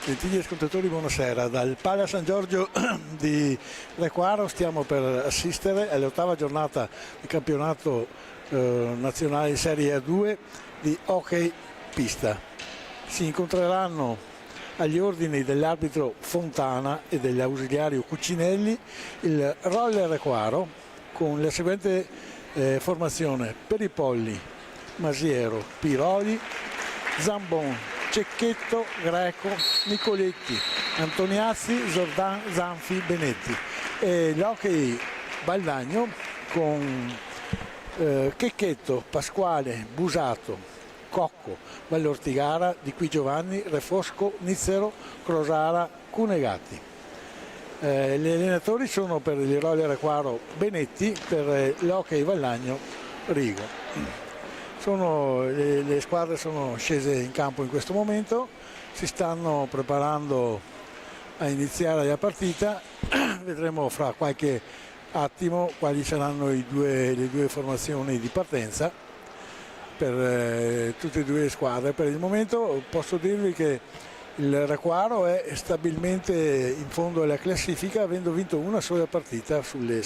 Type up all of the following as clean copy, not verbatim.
Gentili ascoltatori, buonasera. Dal Pala San Giorgio di Requaro stiamo per assistere all'ottava giornata del campionato nazionale in Serie A2 di hockey pista. Si incontreranno agli ordini dell'arbitro Fontana e dell'ausiliario Cuccinelli il Roller Requaro con la seguente formazione: Peripolli, Masiero, Piroli, Zambon, Cecchetto, Greco, Nicoletti, Antoniazzi, Zordan, Zanfi, Benetti. E l'hockey Baldagno con Checchetto, Pasquale, Busato, Cocco, Vallortigara, Di Qui Giovanni, Refosco, Nizzero, Crosara, Cunegatti. Gli allenatori sono per il Roller Requaro Benetti, per l'hockey Baldagno Rigo. Le squadre sono scese in campo in questo momento, si stanno preparando a iniziare la partita. Vedremo fra qualche attimo quali saranno le due formazioni di partenza per tutte e due le squadre. Per il momento posso dirvi che il Requaro è stabilmente in fondo alla classifica, avendo vinto una sola partita sulle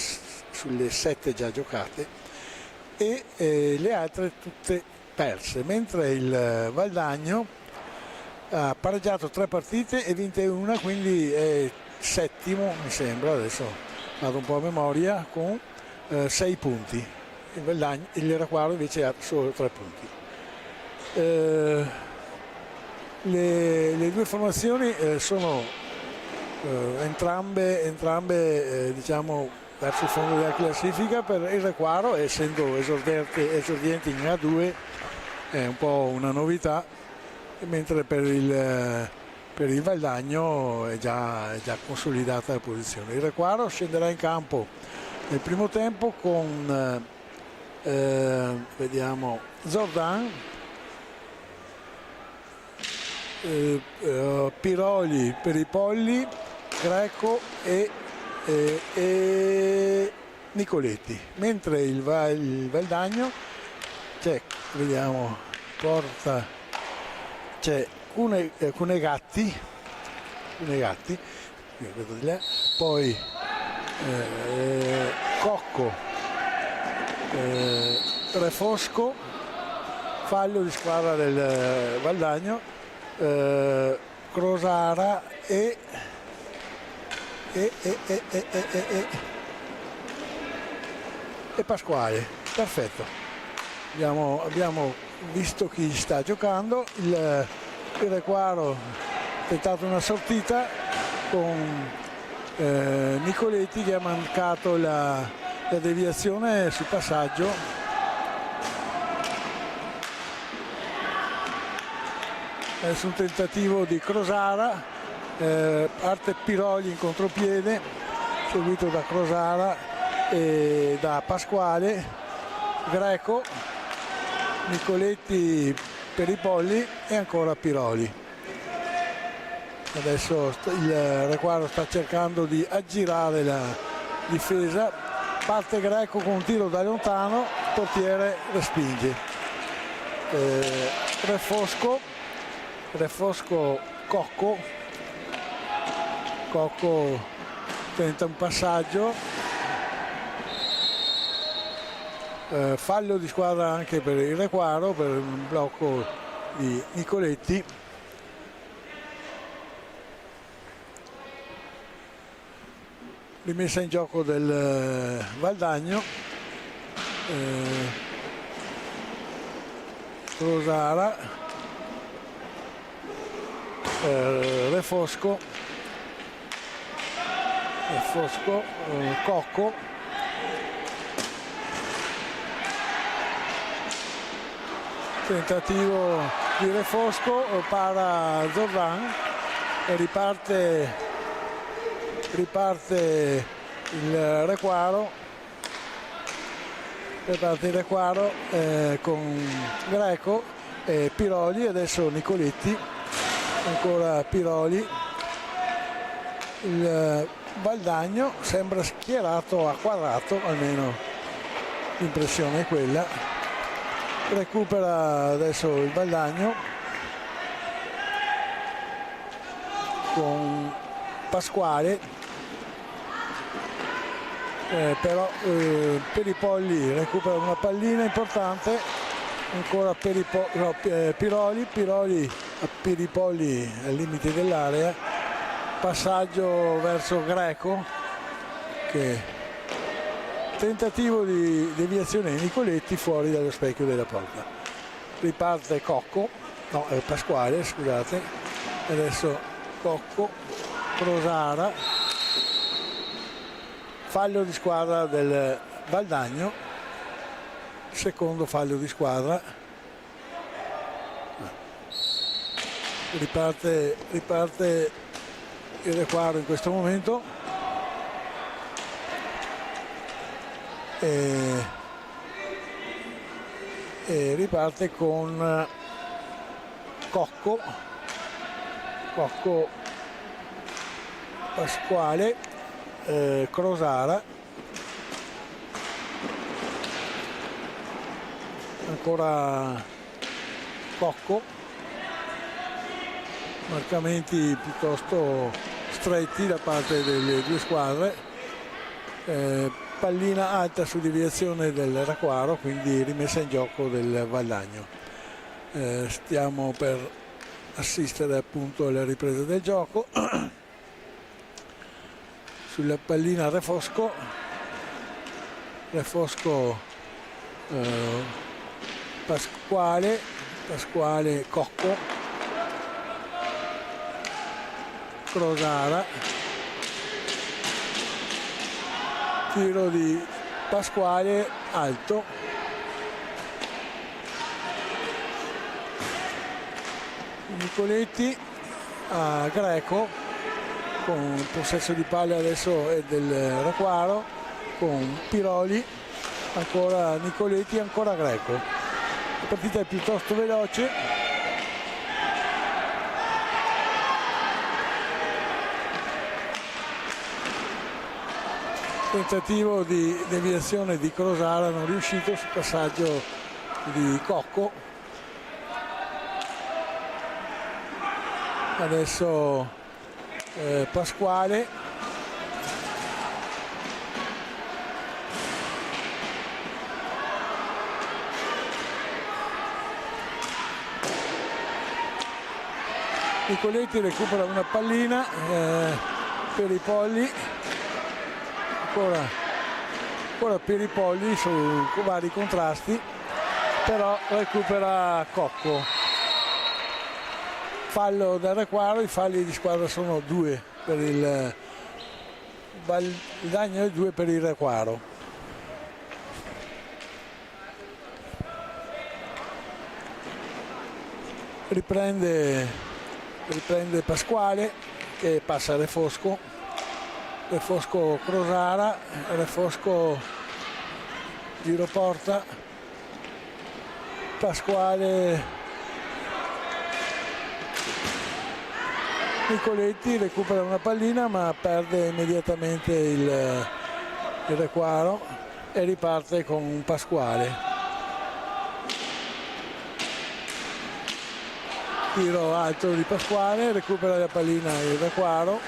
7 già giocate, e le altre tutte perse, mentre il Valdagno ha pareggiato 3 partite e vinte una, quindi è settimo, mi sembra, adesso vado un po' a memoria, con 6 punti. Il Requaro invece ha solo 3 punti. Le due formazioni sono entrambe diciamo verso il fondo della classifica. Per il Requaro, essendo esordienti in A2, è un po' una novità, mentre per il Valdagno è già consolidata la posizione. Il Requaro scenderà in campo nel primo tempo con vediamo, Zordan, Piroli, Peripolli, Greco e Nicoletti, mentre il Valdagno c'è Cunegatti, poi Cocco, Refosco, fallo di squadra del Valdagno, Crosara e Pasquale. Perfetto, abbiamo visto chi sta giocando. Il Requaro ha tentato una sortita con Nicoletti, che ha mancato la deviazione sul passaggio. Adesso un tentativo di Crosara, parte Piroli in contropiede, seguito da Crosara e da Pasquale, Greco, Nicoletti, Peripolli e ancora Piroli. Adesso il Requaro sta cercando di aggirare la difesa, parte Greco con un tiro da lontano, il portiere respinge. Refosco, Cocco tenta un passaggio, fallo di squadra anche per il Requaro, per un blocco di Nicoletti. Rimessa in gioco del Valdagno, Rosara, Refosco, Cocco, tentativo di Refosco, para Zordan e riparte il Requaro, con Greco e Piroli. Adesso Nicoletti, ancora Piroli. Il Valdagno sembra schierato a quadrato, almeno l'impressione è quella. Recupera adesso il Valdagno, con Pasquale, però Peripolli recupera una pallina importante, ancora Piroli a Peripolli al limite dell'area, passaggio verso Greco, che tentativo di deviazione di Nicoletti fuori dallo specchio della porta. Riparte Pasquale, scusate, adesso Cocco, Crosara, fallo di squadra del Valdagno, secondo fallo di squadra. Riparte il Requaro in questo momento e riparte con Cocco, Pasquale, Crosara, ancora Cocco, marcamenti piuttosto stretti da parte delle due squadre, pallina alta su deviazione del Requaro, quindi rimessa in gioco del Valdagno. Stiamo per assistere appunto alla ripresa del gioco. Sulla pallina Refosco, Pasquale, Cocco, Crosara, tiro di Pasquale alto, Nicoletti a Greco, con possesso di palla adesso è del Requaro, con Piroli, ancora Nicoletti, ancora Greco. La partita è piuttosto veloce. Tentativo di deviazione di Crosara non riuscito sul passaggio di Cocco. Adesso Pasquale, Nicoletti recupera una pallina per i Polli, ancora per i Polli su vari contrasti, però recupera Cocco. Fallo del Requaro, i falli di squadra sono 2 per il Valdagno e 2 per il Requaro. Riprende Pasquale che passa a Refosco, Crosara, Refosco giro porta, Pasquale, Nicoletti recupera una pallina ma perde immediatamente il Requaro e riparte con Pasquale. Tiro alto di Pasquale, recupera la pallina il Requaro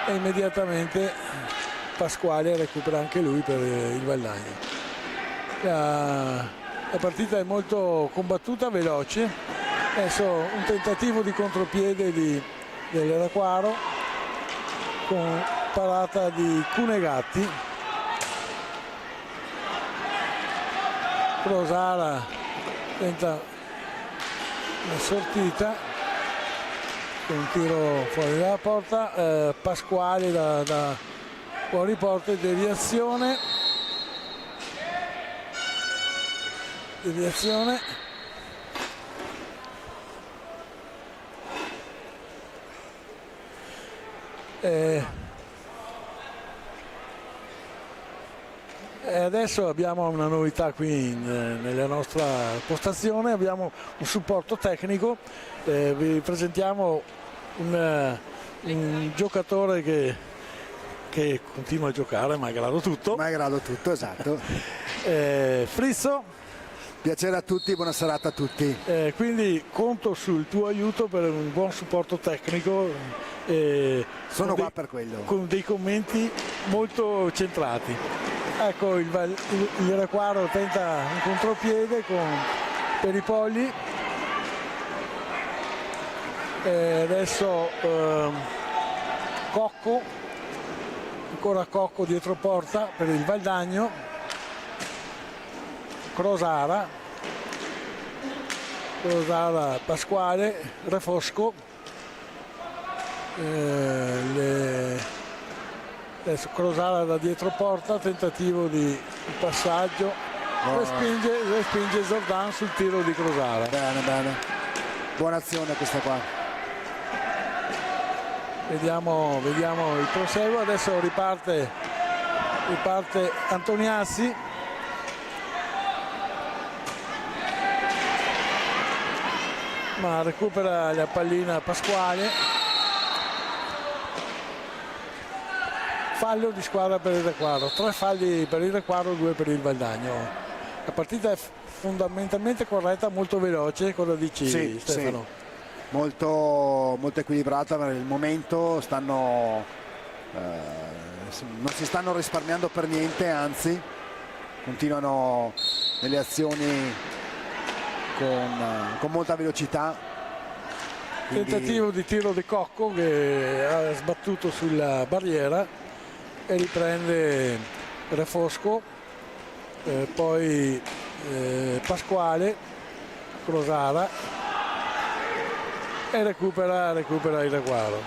e immediatamente Pasquale recupera anche lui per il Valdagno. La partita è molto combattuta, veloce. Adesso un tentativo di contropiede del Requaro con parata di Cunegatti. Crosara tenta una sortita con un tiro fuori dalla porta, Pasquale da fuori porta, deviazione. Adesso abbiamo una novità qui nella nostra postazione, abbiamo un supporto tecnico, vi presentiamo un giocatore che continua a giocare malgrado tutto. Malgrado tutto, esatto. Frizzo, Piacere a tutti, buona serata a tutti. Quindi conto sul tuo aiuto per un buon supporto tecnico. Sono qua per quello. Con dei commenti molto centrati. Ecco, il Requaro tenta un contropiede con Peripolli. Adesso Cocco, ancora Cocco dietro porta per il Valdagno. Crosara, Pasquale, Refosco, adesso Crosara da dietro porta, tentativo di passaggio, respinge Zordan sul tiro di Crosara. Bene, buona azione questa qua. Vediamo il proseguo, adesso riparte Antoniazzi. Ma recupera la pallina Pasquale. Fallo di squadra per il Requaro, 3 falli per il Requaro, 2 per il Valdagno. La partita è fondamentalmente corretta, molto veloce. Cosa dici, sì, Stefano? Sì. Molto equilibrata per il momento, non si stanno risparmiando per niente, anzi continuano nelle azioni con molta velocità. Quindi... Tentativo di tiro di Cocco che ha sbattuto sulla barriera e riprende Refosco, poi Pasquale, Crosara e recupera il Requaro.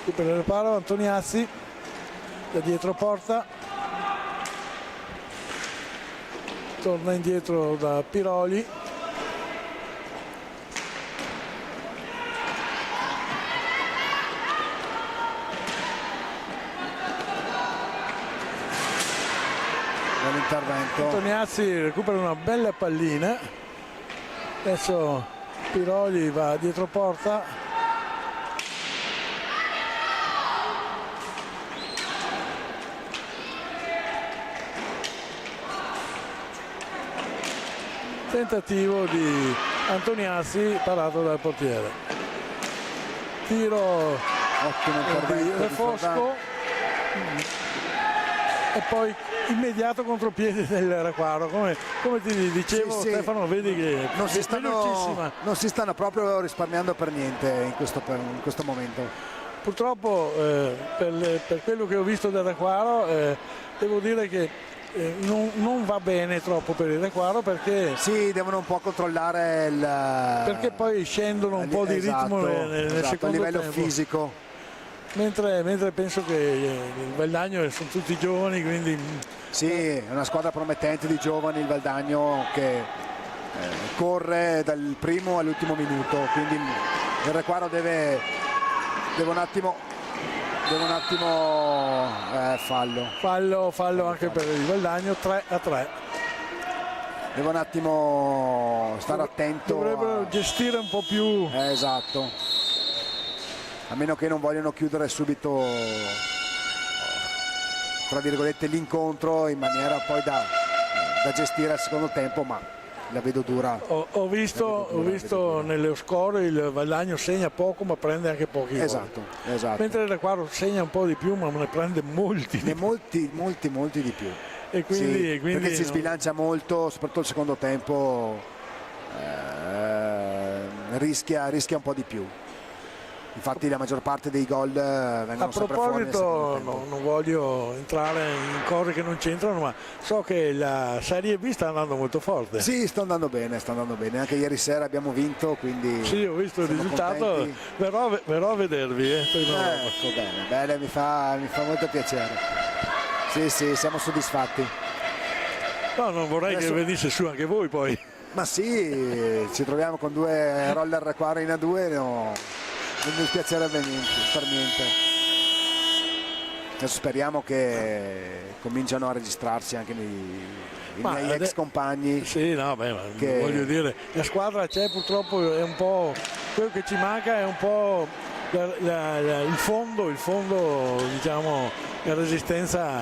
Recupera il Requaro, Antoniazzi da dietro porta. Torna indietro da Piroli. Buon Antoniazzi recupera una bella pallina. Adesso Piroli va dietro porta. Tentativo di Antoniazzi parato dal portiere. Tiro ottimo di Refosco e poi immediato contropiede del Requaro. Come ti dicevo, sì, Stefano, vedi che non si stanno proprio risparmiando per niente in questo momento. Purtroppo per quello che ho visto del Requaro devo dire che non va bene troppo per il Requaro, perché sì, devono un po' controllare perché poi scendono un po' di ritmo nel secondo a livello tempo. Fisico, mentre penso che il Valdagno sono tutti giovani, quindi sì, è una squadra promettente di giovani il Valdagno, che corre dal primo all'ultimo minuto, quindi il Requaro deve un attimo fallo anche per il Valdagno. 3-3. Deve un attimo stare attento, dovrebbero gestire un po' più, esatto, a meno che non vogliono chiudere subito, tra virgolette, l'incontro in maniera poi da gestire al secondo tempo, ma la vedo dura. Ho visto nello score il Valdagno segna poco ma prende anche pochi esatto. Mentre il Requaro segna un po' di più ma ne prende molti di più. E quindi perché si sbilancia molto, soprattutto il secondo tempo, rischia un po' di più. Infatti la maggior parte dei gol vengono sempre fuori nel secondo tempo. Non voglio entrare in cose che non c'entrano, ma so che la Serie B sta andando molto forte. Sì, sta andando bene, anche ieri sera abbiamo vinto, quindi sì, ho visto il risultato, verrò a vedervi. Ecco, bene, mi fa molto piacere. Sì, siamo soddisfatti. No, non vorrei che venisse su anche voi poi. Ma sì, ci troviamo con 2 roller Requaro in A2, no. Non mi dispiacerebbe per niente. Adesso speriamo che cominciano a registrarsi anche i miei ex compagni. Sì, no, voglio dire, la squadra c'è, purtroppo è un po' quello che ci manca, è un po' il fondo, diciamo, la resistenza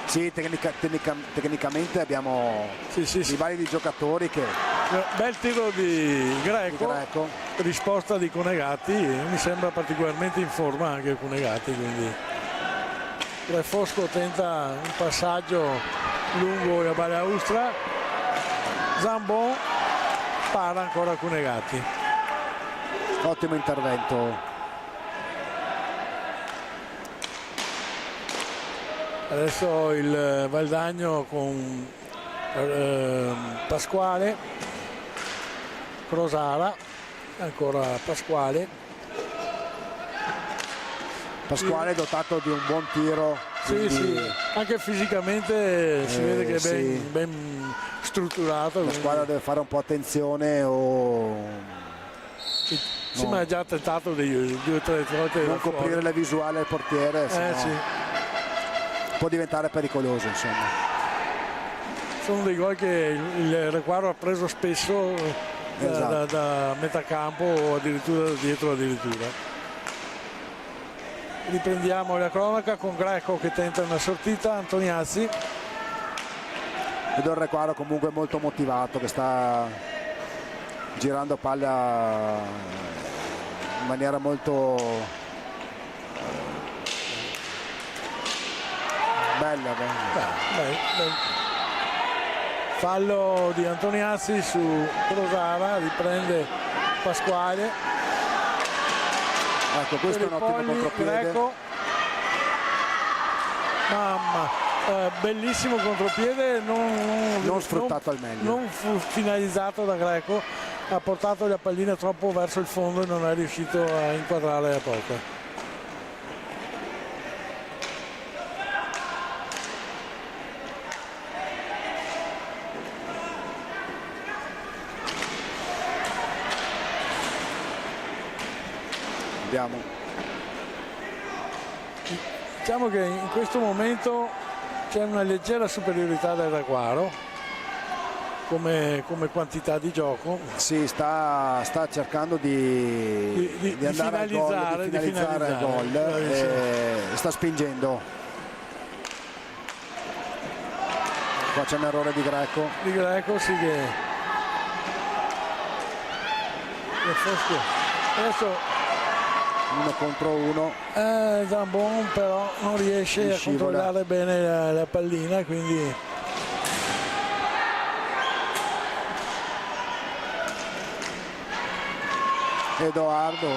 Sì, tecnicamente abbiamo Sì. validi giocatori che Bel tiro di Greco, risposta di Cunegatti, mi sembra particolarmente in forma anche Cunegatti, quindi Fosco tenta un passaggio lungo a Balaustra, Zambon para ancora Cunegatti. Ottimo intervento. Adesso il Valdagno con Pasquale, Crosara, ancora Pasquale dotato di un buon tiro. Sì, anche fisicamente si vede che è ben strutturato. La squadra deve fare un po' attenzione Sì, ma ha già tentato due o tre volte non coprire la visuale del portiere, sì. Può diventare pericoloso, insomma. Sono dei gol che il Requaro ha preso spesso da metà campo o addirittura da dietro addirittura. Riprendiamo la cronaca con Greco che tenta una sortita, Antoniazzi. Vedo il Requaro comunque molto motivato, che sta girando palla in maniera molto bella. Fallo di Antoniazzi su Crosara, riprende Pasquale. Ecco, questo è un ottimo contropiede. Greco. Mamma, bellissimo contropiede, non sfruttato al meglio. Non fu finalizzato da Greco, ha portato la pallina troppo verso il fondo e non è riuscito a inquadrare la porta. Diciamo che in questo momento c'è una leggera superiorità del Requaro come quantità di gioco. Sì, sta cercando di andare al gol, di finalizzare il gol, e sta spingendo. Qua c'è un errore di Greco. Di Greco, sì, che adesso 1 contro 1. Zambon però non riesce a controllare bene la pallina, quindi Edoardo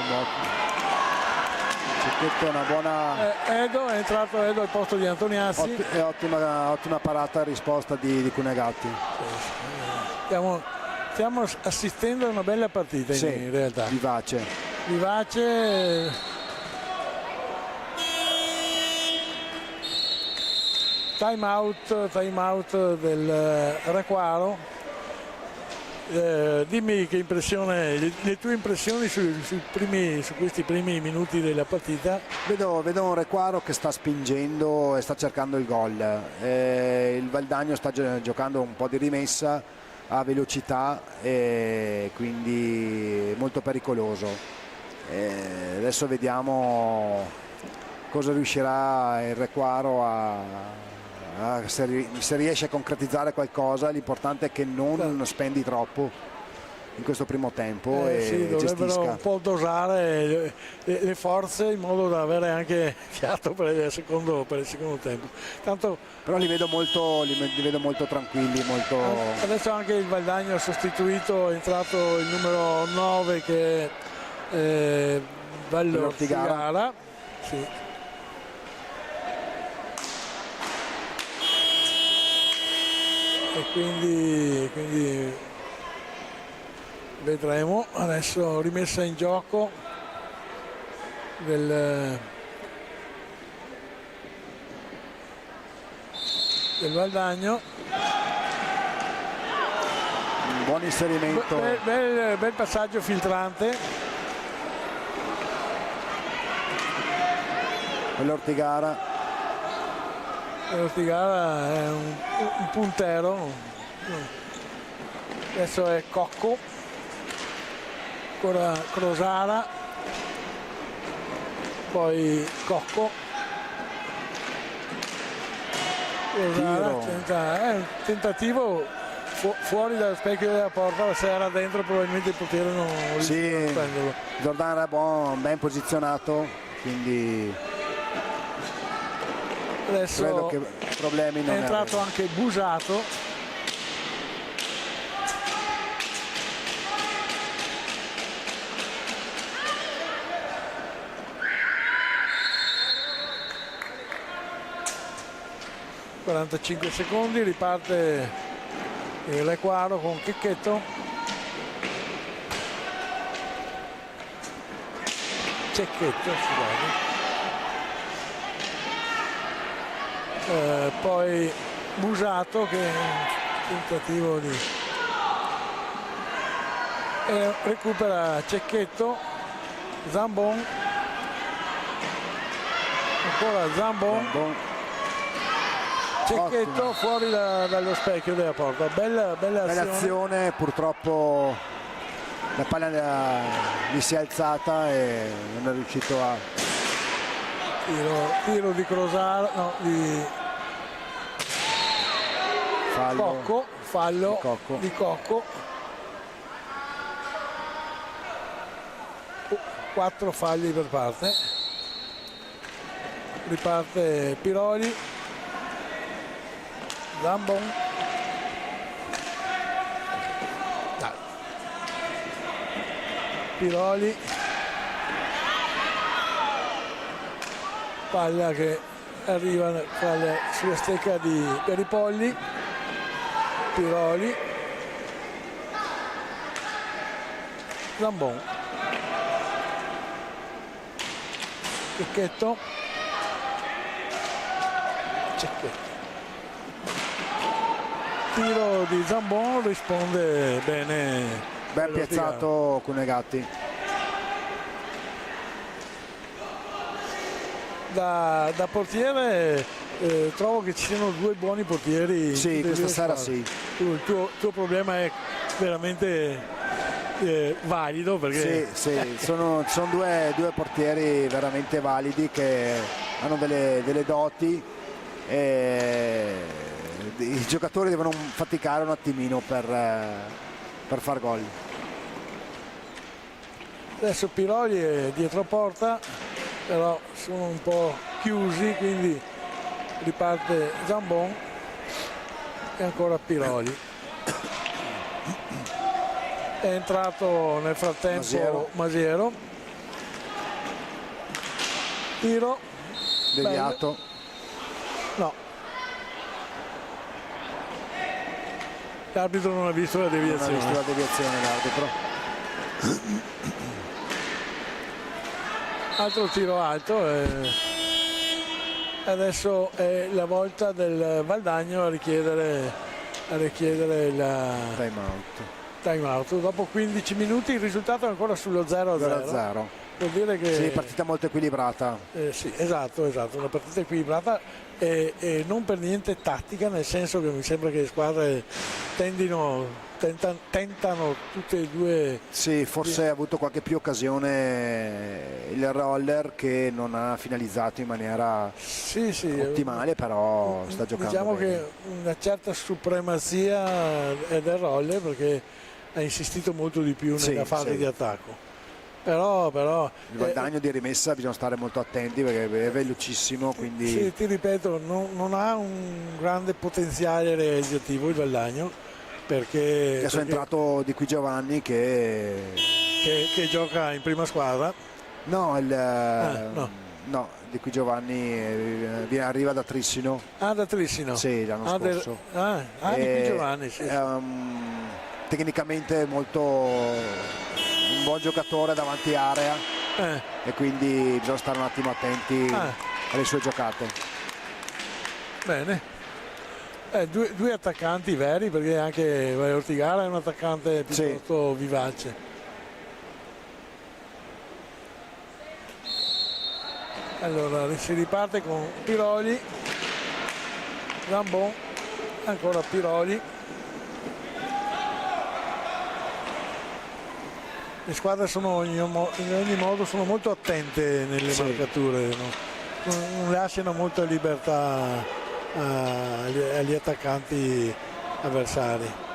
una buona Edo è entrato al posto di Antoniazzi. ottima parata e risposta di Cunegatti. Stiamo assistendo a una bella partita, in realtà vivace. Time out del Requaro. Dimmi che impressione, le tue impressioni su questi primi minuti della partita. Vedo un Requaro che sta spingendo e sta cercando il gol. Il Valdagno sta giocando un po' di rimessa a velocità e quindi molto pericoloso. Adesso vediamo cosa riuscirà il Requaro se riesce a concretizzare qualcosa. L'importante è che non spendi troppo in questo primo tempo e dovrebbero gestisca un po' dosare le forze in modo da avere anche fiato per il secondo tempo. Però li vedo molto tranquilli, adesso anche il Valdagno ha sostituito, è entrato il numero 9 che è Ortigara. Sì. E quindi vedremo. Adesso rimessa in gioco del Valdagno. Un buon inserimento, bel passaggio filtrante. L'Ortigara è un puntero. Adesso è Cocco, ancora Crosara, poi Cocco, Tiro. È un tentativo fuori dallo specchio della porta, se era dentro probabilmente il portiere non riusciva a prenderlo. Jordan era ben posizionato, quindi adesso credo che problemi non è entrato anche Busato. ...45 secondi, riparte Lequaro con Cecchetto. Cecchetto, scusate. Poi Busato che è un tentativo di... recupera Cecchetto, Zambon, ancora Zambon. Cecchetto fuori dallo specchio della porta. Bella azione. Purtroppo la palla gli si è alzata e non è riuscito a... Tiro di Crosaro, no, di fallo di Cocco. 4 falli per parte. Riparte Piroli. Zambon, Piroli, palla che arriva sulla stecca di Peripolli. Piroli, Zambon, Cecchetto, tiro di Zambon, risponde bene. Ben piazzato Cunegatti. Da portiere trovo che ci siano 2 buoni portieri. Sì, questa sera sì. Il tuo problema è veramente valido, perché sì, sono due portieri veramente validi che hanno delle doti. I giocatori devono faticare un attimino per far gol. Adesso Piroli è dietro porta, però sono un po' chiusi, quindi riparte Zambon e ancora Piroli. È entrato nel frattempo Masiero. Tiro deviato. Bello. No, l'arbitro non ha visto la deviazione. Non ha visto la deviazione l'arbitro. Altro tiro alto e adesso è la volta del Valdagno a richiedere la time out. Dopo 15 minuti il risultato è ancora sullo 0-0. Vuol dire che sì, partita molto equilibrata. Sì, esatto, una partita equilibrata e non per niente tattica, nel senso che mi sembra che le squadre tentano tutte e due. Sì, forse ha avuto qualche più occasione il Roller, che non ha finalizzato in maniera ottimale, però sta giocando diciamo bene. Che una certa supremazia è del Roller, perché ha insistito molto di più nella fase di attacco. Però il Valdagno di rimessa bisogna stare molto attenti, perché è velocissimo, quindi sì, ti ripeto, non ha un grande potenziale realizzativo il Valdagno, perché adesso è entrato Di Qui Giovanni che gioca in prima squadra. No, Di Qui Giovanni arriva da Trissino. Da Trissino? Sì, l'anno scorso. Di Qui Giovanni, sì. Tecnicamente molto un buon giocatore davanti area, e quindi bisogna stare un attimo attenti alle sue giocate. Bene. Due attaccanti veri, perché anche Ortigara è un attaccante piuttosto vivace. Allora si riparte con Piroli, Zambon, ancora Piroli. Le squadre sono in ogni modo sono molto attente nelle marcature, no? Non lasciano molta libertà agli attaccanti avversari.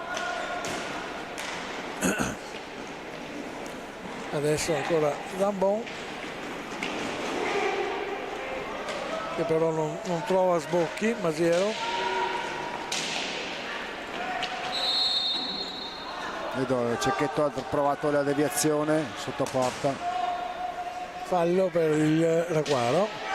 Adesso ancora Zambon, che però non trova sbocchi. Masiero, vedo Cecchetto ha provato la deviazione sotto porta, fallo per il Raguaro.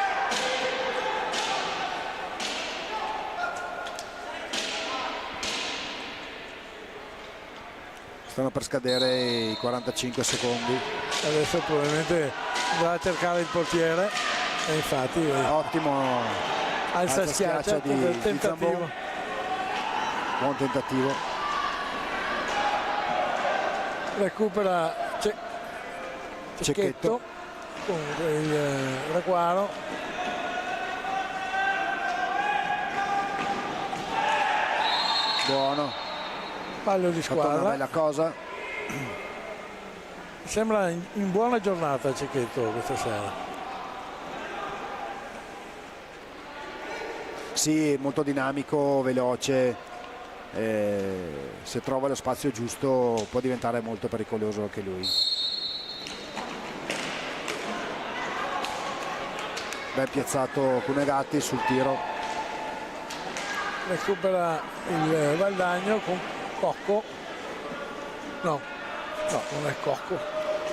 stanno per scadere i 45 secondi. Adesso probabilmente andrà a cercare il portiere e infatti ottimo alza schiaccia di tentativo. Zambon. Buon tentativo, recupera Cecchetto con il Raguaro, buono, fallo di fatto una squadra. bella cosa. Sembra in buona giornata Cecchetto questa sera. Sì, molto dinamico, veloce, se trova lo spazio giusto può diventare molto pericoloso anche lui. Ben piazzato Cunegatti sul tiro. Recupera il Valdagno con Cocco, no non è Cocco,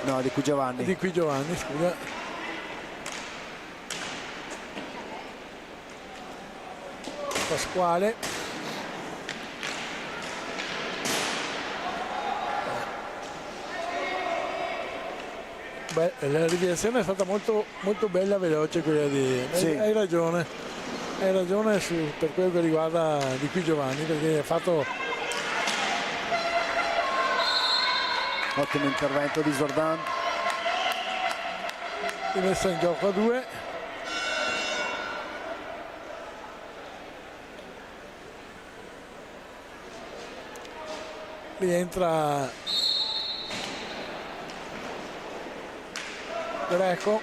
No, di Qui Giovanni. di Qui Giovanni, scusa. Pasquale, beh, la riviazione è stata molto, molto bella, veloce quella di... Sì. Hai ragione per quello che riguarda Di Qui Giovanni, perché ha fatto Ottimo intervento di Zordan. messa in gioco a 2. Rientra Greco,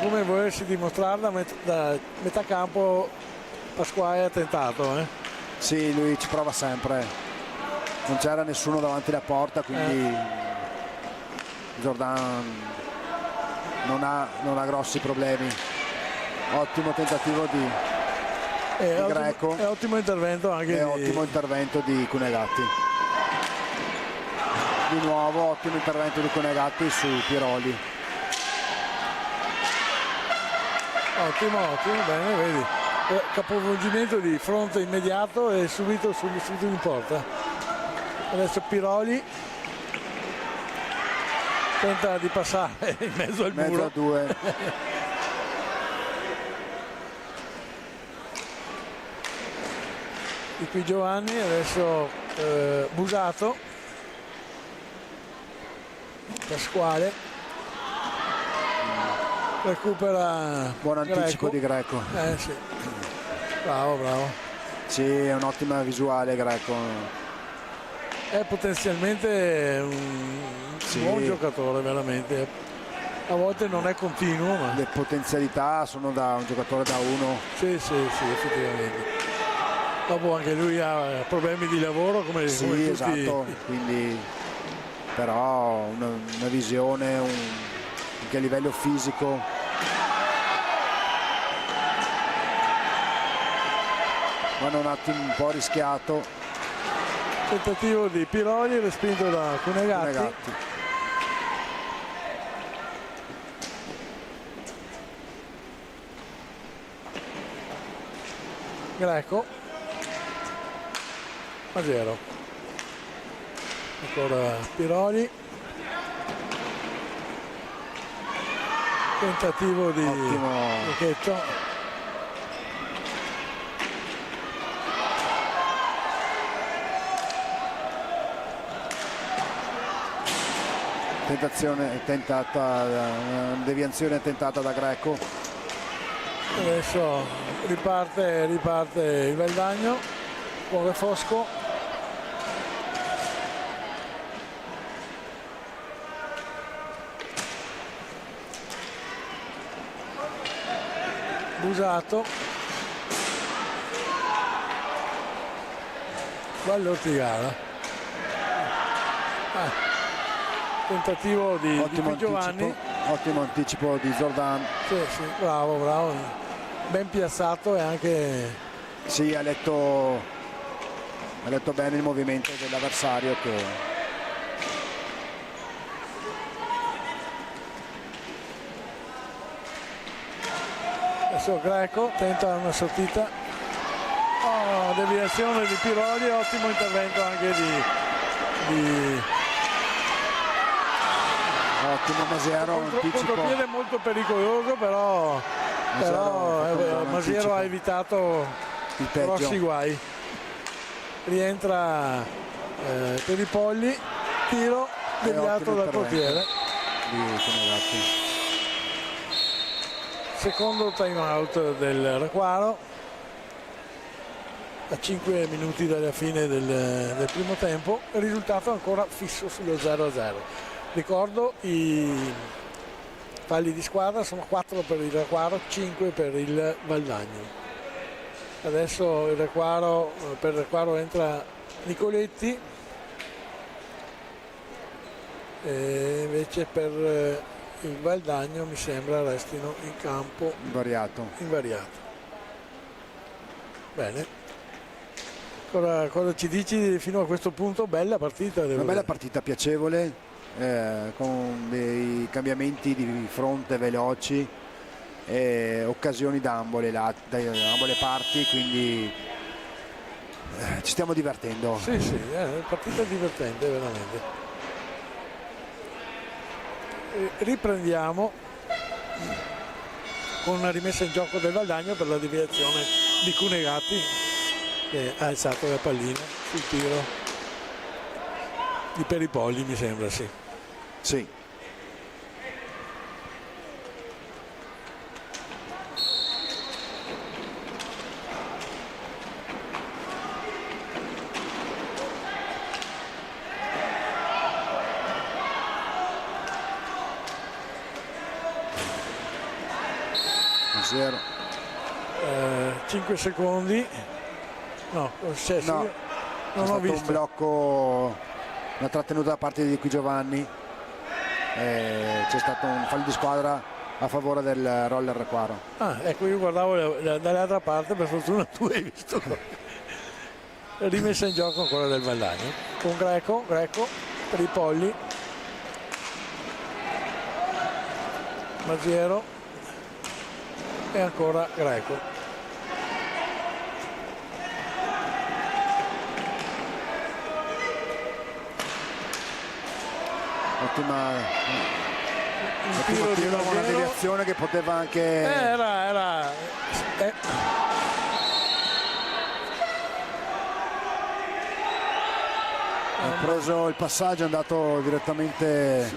come volersi dimostrare da metà campo. Pasquale ha tentato, Sì, lui ci prova sempre, non c'era nessuno davanti alla porta, quindi Zordan non ha grossi problemi. Ottimo tentativo di Greco è ottimo intervento anche e ottimo intervento di Cunegatti. Di nuovo ottimo intervento di Cunegatti su Piroli. Ottimo, bene, vedi, capovolgimento di fronte immediato e subito in porta. Adesso Piroli tenta di passare in mezzo al muro. A 2. Di Qui Giovanni, adesso Busato, Pasquale, recupera Buon anticipo Greco. di Greco. Sì. Bravo. Sì, è un'ottima visuale Greco. È potenzialmente un buon giocatore, veramente. A volte non è continuo, ma le potenzialità sono da un giocatore da 1. Sì, effettivamente. Dopo anche lui ha problemi di lavoro come tutti. Esatto, quindi però una visione anche a livello fisico. Ma un attimo un po' rischiato. Tentativo di Piroli respinto da Cunegatti. Greco, Masiero, ancora Piroli, tentativo di Cecchetto, deviazione tentata da Greco. Adesso riparte il Valdagno, muove Fosco, Busato, Valle Ortigara, tentativo di Giovanni, ottimo anticipo di Zordan. sì, bravo, ben piazzato e anche sì, ha letto bene il movimento dell'avversario che adesso Greco tenta una sortita, deviazione di Piroli, ottimo intervento anche di ottimo Masiero, contropiede molto pericoloso, però Masiero ha evitato il peggio. grossi guai. Rientra per i Polli, tiro deviato dal portiere. Secondo time out del Requaro a 5 minuti dalla fine del primo tempo, il risultato ancora fisso sullo 0-0. Ricordo i falli di squadra sono 4 per il Requaro, 5 per il Valdagno. Adesso per il Requaro entra Nicoletti e invece per il Valdagno mi sembra restino in campo invariato. Bene, cosa ci dici fino a questo punto? Bella partita, una bella partita, piacevole, con dei cambiamenti di fronte veloci, occasioni da ambo le parti, quindi ci stiamo divertendo. Sì, partita divertente veramente. Riprendiamo con una rimessa in gioco del Valdagno per la deviazione di Cunegati, che ha alzato la pallina sul tiro di Peripolli, mi sembra. Sì. Zero. 5 secondi, non ho visto un blocco, una trattenuta da parte di Qui Giovanni, c'è stato un fallo di squadra a favore del Roller Requaro. Ecco, io guardavo dall'altra parte, per fortuna tu hai visto. Rimessa in gioco ancora del Valdagno con Greco per i Polli, Masiero e ancora Greco. Ottima tiro, una deviazione che poteva anche ha preso il passaggio, è andato direttamente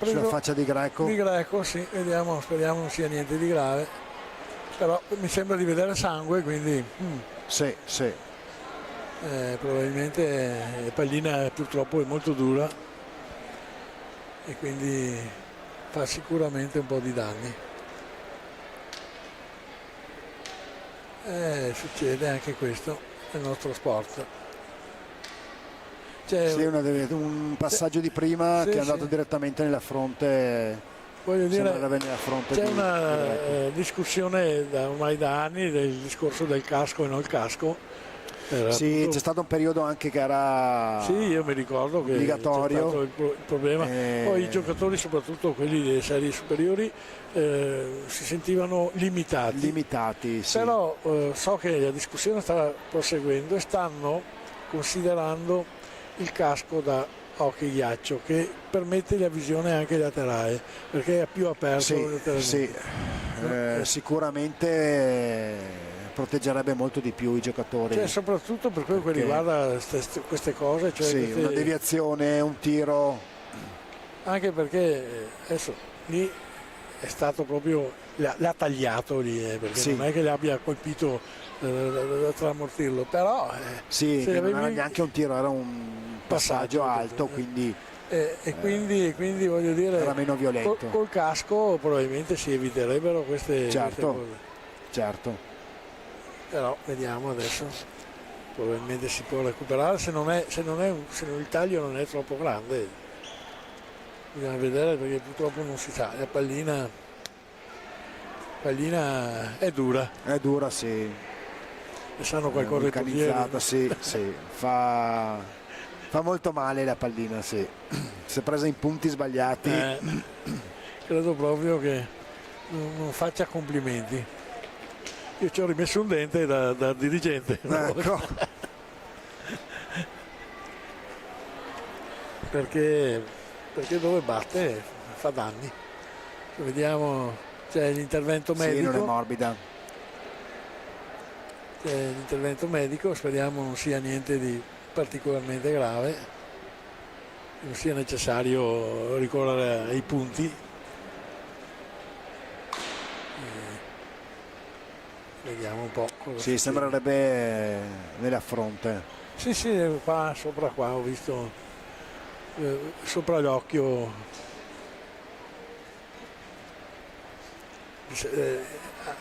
sulla faccia di Greco. Sì, vediamo, speriamo non sia niente di grave, però mi sembra di vedere sangue, quindi sì. probabilmente la pallina purtroppo è molto dura e quindi fa sicuramente un po' di danni. Succede anche questo nel nostro sport. Un passaggio di prima che è andato direttamente nella fronte. Voglio dire, c'è una discussione ormai da anni del discorso del casco e non il casco. Sì, c'è stato un periodo anche che era io mi ricordo obbligatorio. Che c'è stato il problema. Poi i giocatori, soprattutto quelli delle serie superiori, si sentivano limitati. Sì. Però so che la discussione sta proseguendo e stanno considerando il casco da hockey ghiaccio, che permette la visione anche laterale perché è più aperto lateralmente. Sicuramente proteggerebbe molto di più i giocatori, soprattutto per quello che riguarda queste cose, una deviazione, un tiro, anche perché adesso lì è stato proprio l'ha tagliato lì, perché non è che l'abbia colpito da tramortirlo, però non era neanche un tiro, era un passaggio alto, quindi quindi voglio dire, era meno violento. Col casco probabilmente si eviterebbero queste cose. certo. Però vediamo adesso, probabilmente si può recuperare se il taglio non è troppo grande. Bisogna vedere, perché purtroppo non si sa, la pallina è dura, È dura, sì. e sanno qualcosa di Vulcanizzata, sì, sì. Fa molto male la pallina, sì. Si è presa in punti sbagliati. Credo proprio che non faccia complimenti. Io ci ho rimesso un dente da dirigente, Ecco. perché dove batte fa danni. Vediamo, c'è l'intervento medico. Sì, non è morbida. C'è l'intervento medico, speriamo non sia niente di particolarmente grave, non sia necessario ricorrere ai punti. Vediamo un po' cosa Sì, succede. sembrerebbe nella fronte. Sì, qua sopra, qua ho visto sopra l'occhio,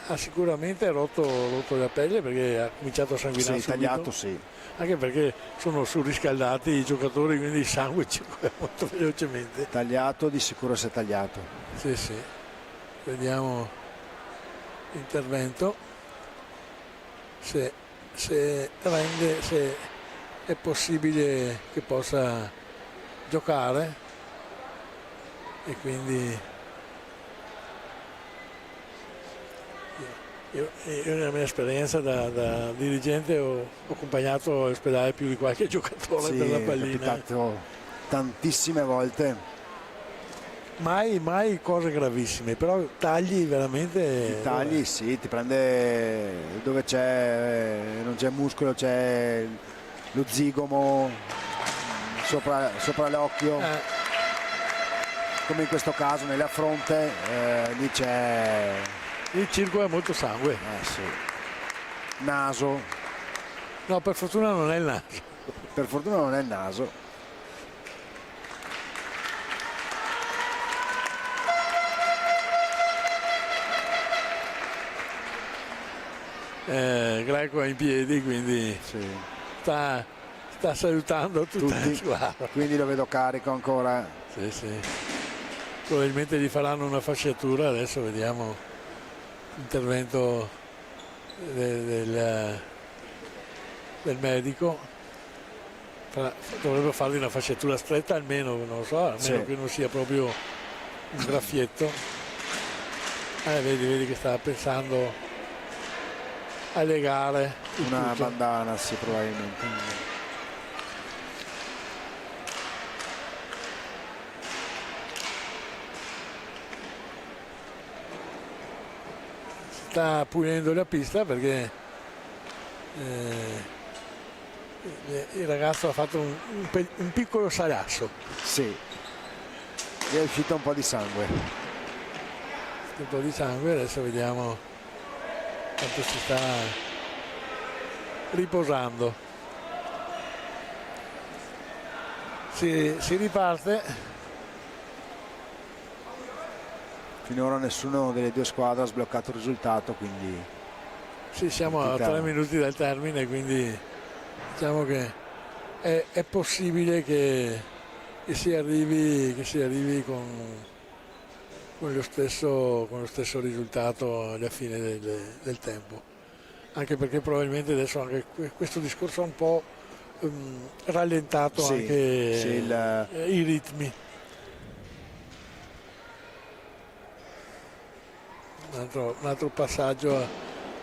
ha sicuramente rotto la pelle, perché ha cominciato a sanguinare Sì, subito. tagliato, sì. Anche perché sono surriscaldati i giocatori, quindi il sangue circola molto velocemente. Tagliato, di sicuro si è tagliato. Sì, vediamo l'intervento, se rende, se è possibile che possa giocare, e quindi io nella mia esperienza da dirigente ho accompagnato all'ospedale più di qualche giocatore Sì, per la è pallina. capitato tantissime volte. Mai cose gravissime, però tagli veramente. I tagli, sì, ti prende dove non c'è muscolo, c'è lo zigomo sopra l'occhio, come in questo caso nella fronte, lì c'è. Il circola molto sangue. Sì. Naso, No, per fortuna non è il naso. per fortuna non è il naso. Greco è in piedi, quindi Sì. sta salutando tutta la Tutti, squadra. quindi lo vedo carico ancora. Sì. Probabilmente gli faranno una fasciatura, adesso vediamo l'intervento del medico. Dovrebbe fargli una fasciatura stretta almeno, non lo so, almeno Sì. che non sia proprio un graffietto. Vedi che stava pensando a legare il Una tutto. bandana, sì, probabilmente. Sta pulendo la pista, perché il ragazzo ha fatto un piccolo salasso. Sì, è uscito un po' di sangue. Un po' di sangue, adesso vediamo quanto si sta riposando. Si riparte. Finora nessuno delle due squadre ha sbloccato il risultato, quindi Sì, siamo a 3 minuti dal termine, quindi diciamo che è possibile che si arrivi con lo stesso risultato alla fine del tempo, anche perché probabilmente adesso anche questo discorso ha un po' rallentato, sì, anche sì, i ritmi. Un altro passaggio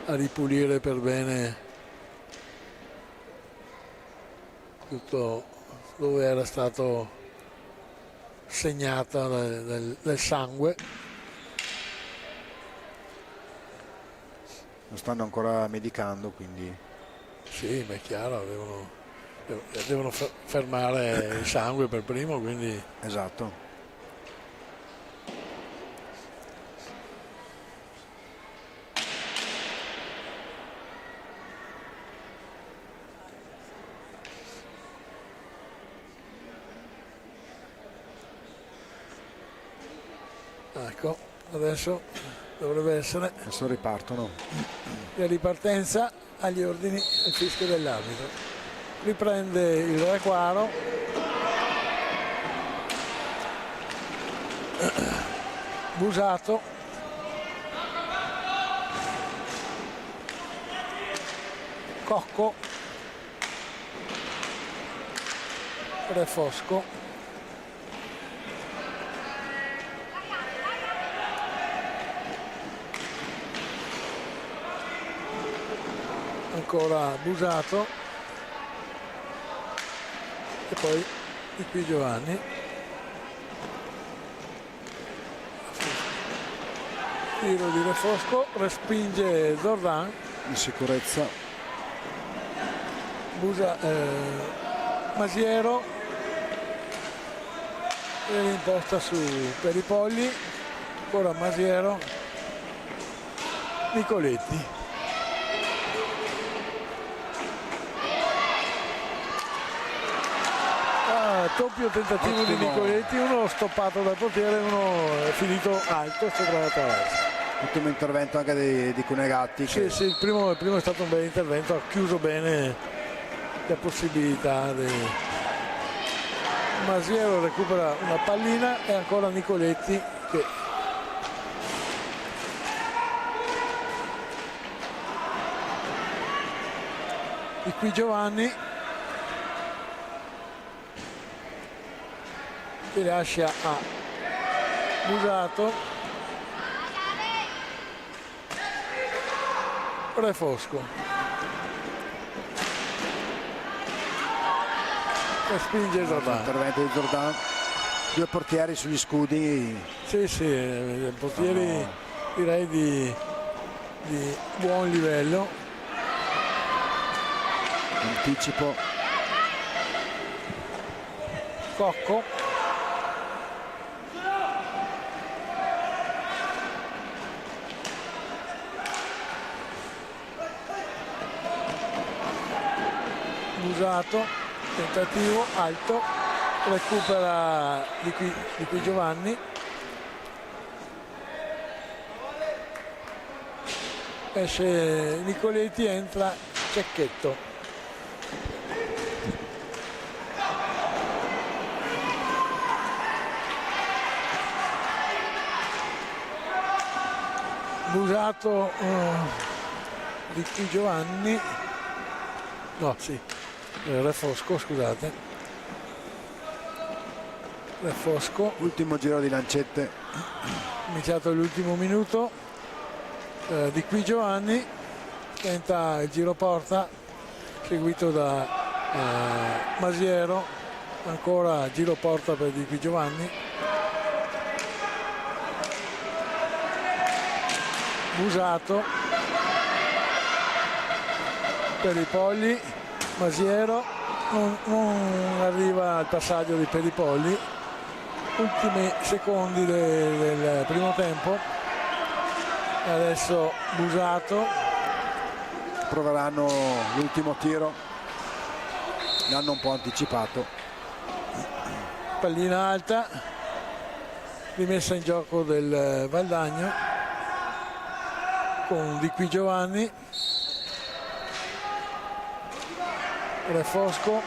a ripulire per bene tutto dove era stato segnata del sangue. lo stanno ancora medicando, quindi Sì, ma è chiaro, devono fermare il sangue per primo, quindi esatto. ecco, adesso dovrebbe essere. Adesso ripartono. La ripartenza agli ordini al fischio dell'arbitro. Riprende il Requaro. Busato. Cocco. Refosco. Ancora Busato e poi di qui Giovanni. Tiro di Refosco, respinge Zordan. In sicurezza. Masiero e l'imposta su Peripolli. Ancora Masiero. Nicoletti. Doppio tentativo di Nicoletti, uno stoppato dal portiere, uno è finito alto sopra la traversa. Ultimo intervento anche di Cunegatti. Sì, sì, il primo è stato un bel intervento, ha chiuso bene la possibilità di... Masiero recupera una pallina e ancora Nicoletti che di qui Giovanni che lascia a Busato. Refosco e spinge Zordan. Intervento di Zordan. Due portieri sugli scudi. Sì, sì, portieri direi di buon livello. Anticipo. Cocco. Busato, tentativo alto, recupera di qui Giovanni. Esce Nicoletti, entra Cecchetto. Busato di qui Giovanni. No, sì. Refosco, scusate. Refosco. Ultimo giro di lancette. Iniziato l'ultimo minuto. Di qui Giovanni. Tenta il giro porta, seguito da Masiero. Ancora giro porta per di qui Giovanni. Busato. Peripolli. Masiero non arriva al passaggio di Peripolli. Ultimi secondi del primo tempo. Adesso Busato. Proveranno l'ultimo tiro. L'hanno un po' anticipato. Pallina alta. Rimessa in gioco del Valdagno. Con di qui Giovanni. Refosco,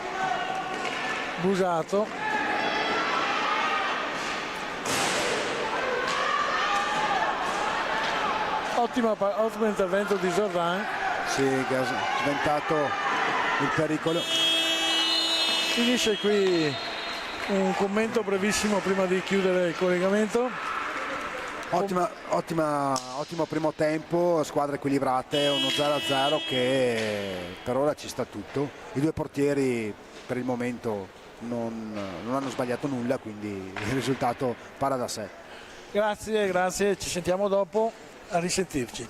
Busato, ottimo intervento di Zordan. Sì, che ha sventato il pericolo. Finisce qui un commento brevissimo prima di chiudere il collegamento. Ottimo primo tempo, squadre equilibrate, uno 0-0 che per ora ci sta tutto. I due portieri per il momento non hanno sbagliato nulla, quindi il risultato parla da sé. Grazie, ci sentiamo dopo, a risentirci.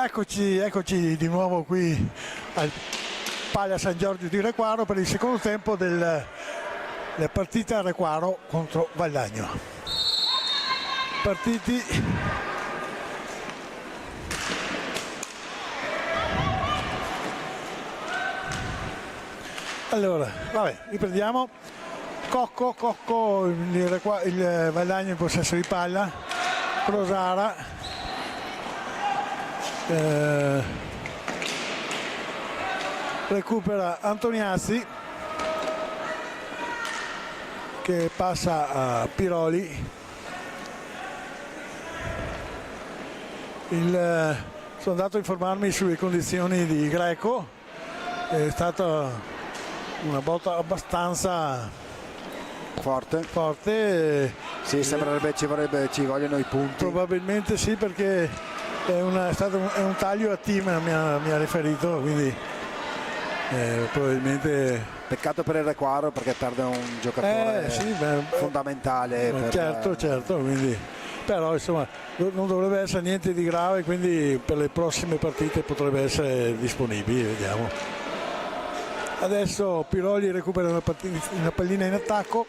Eccoci di nuovo qui al Paglia San Giorgio di Requaro per il secondo tempo della partita Requaro contro Valdagno. Partiti allora, vabbè, riprendiamo. Cocco, il Valdagno in possesso di palla, Crosara. Recupera Antoniazzi che passa a Piroli. Sono andato a informarmi sulle condizioni di Greco, è stata una botta abbastanza forte. Sì, sembrerebbe ci vogliono i punti. Probabilmente sì, perché è un taglio a team, mi ha riferito, quindi probabilmente. Peccato per il Requaro perché perde un giocatore fondamentale. Certo, quindi, però insomma non dovrebbe essere niente di grave, quindi per le prossime partite potrebbe essere disponibile, vediamo. Adesso Piroli recupera una pallina in attacco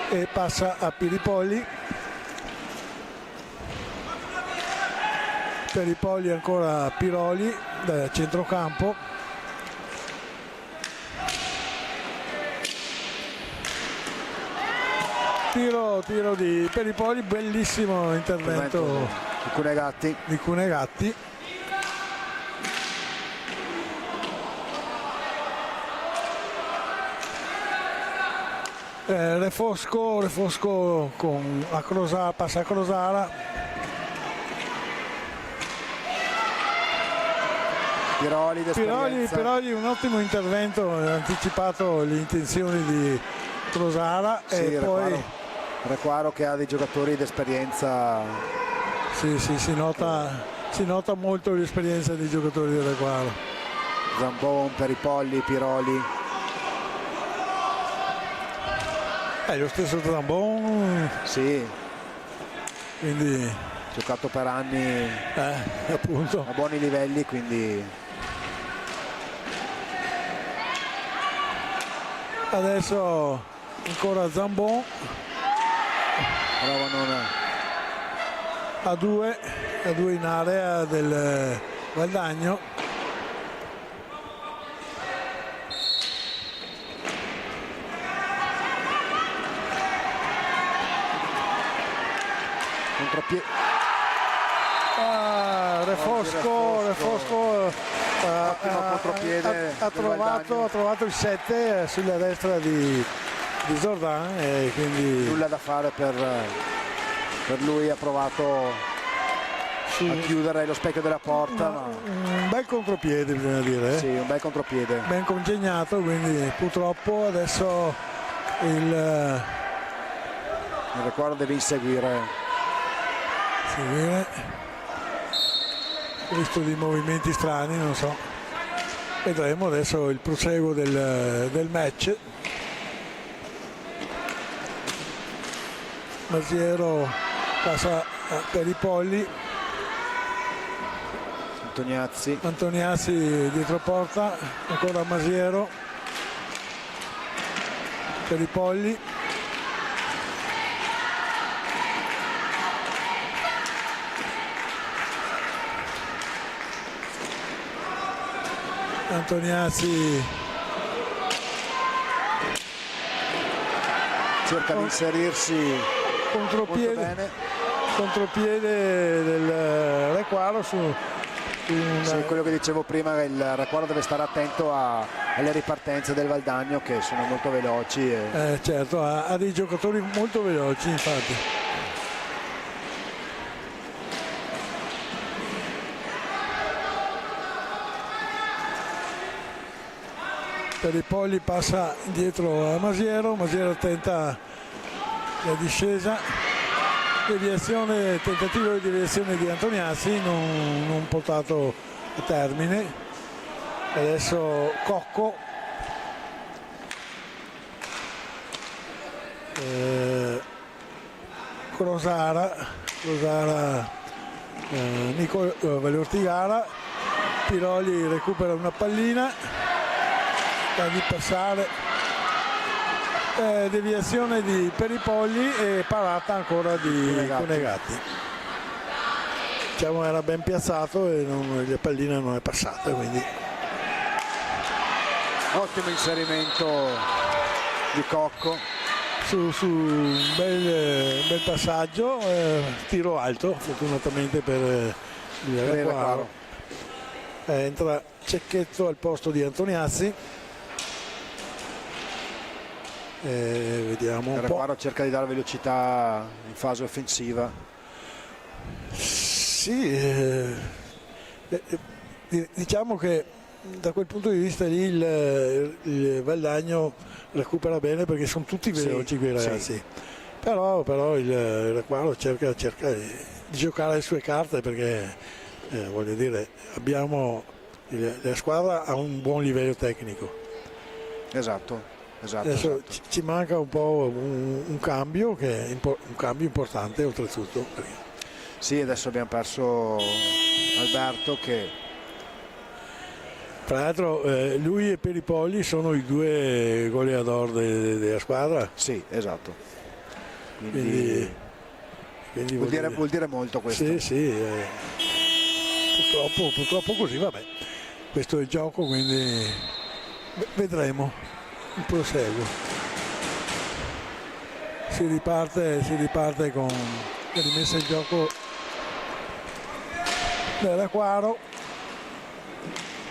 e passa a Piripolli. Piripolli ancora Piroli da centrocampo. Tiro di Piripolli, bellissimo intervento di Cunegatti. Refosco con passa a Crosara. Piroli un ottimo intervento, ha anticipato le intenzioni di Crosara. Sì, e poi Requaro che ha dei giocatori d'esperienza. Sì, si nota molto l'esperienza dei giocatori del Requaro. Zambon, Piripolli, Piroli. Lo stesso Zambon. Sì. Quindi giocato per anni appunto a buoni livelli, quindi adesso ancora Zambon a due in area del Valdagno. Refosco ha trovato il 7 sulla destra di Zordan e quindi nulla da fare per lui. Ha provato a chiudere lo specchio della porta, un bel contropiede, bisogna dire. Sì, un bel contropiede ben congegnato, quindi purtroppo adesso il Requaro deve inseguire. Ho visto dei movimenti strani, non so, vedremo adesso il proseguo del match. Masiero passa per i polli, Antoniazzi dietro porta, ancora Masiero per i polli. Antoniazzi cerca di inserirsi contropiede del Requaro su quello che dicevo prima, il Requaro deve stare attento alle ripartenze del Valdagno che sono molto veloci certo, ha dei giocatori molto veloci, infatti. Piripolli passa dietro a Masiero tenta la discesa, tentativo di deviazione di Antoniazzi non portato a termine. Adesso Cocco, Crosara, Nico Valortigara Piroli recupera una pallina, da di passare, deviazione di Peripolli e parata ancora di Cunegati. Diciamo era ben piazzato e la pallina non è passata, quindi ottimo inserimento di Cocco su un bel passaggio, tiro alto fortunatamente per il Requaro. Entra Cecchetto al posto di Antoniazzi. Vediamo un il Requaro cerca di dare velocità in fase offensiva. Sì, diciamo che da quel punto di vista lì il Valdagno recupera bene perché sono tutti veloci quei ragazzi. Sì. Però il Requaro cerca di giocare le sue carte perché voglio dire, la squadra ha un buon livello tecnico. Esatto. Adesso ci manca un po' un cambio che è un cambio importante oltretutto. Sì, adesso abbiamo perso Alberto che tra l'altro lui e Peripolli sono i due goleador della squadra. Sì, esatto. Quindi vuol dire molto questo. Sì. Purtroppo così, vabbè. Questo è il gioco, quindi vedremo il proseguo. Si riparte con la rimessa in gioco del Requaro.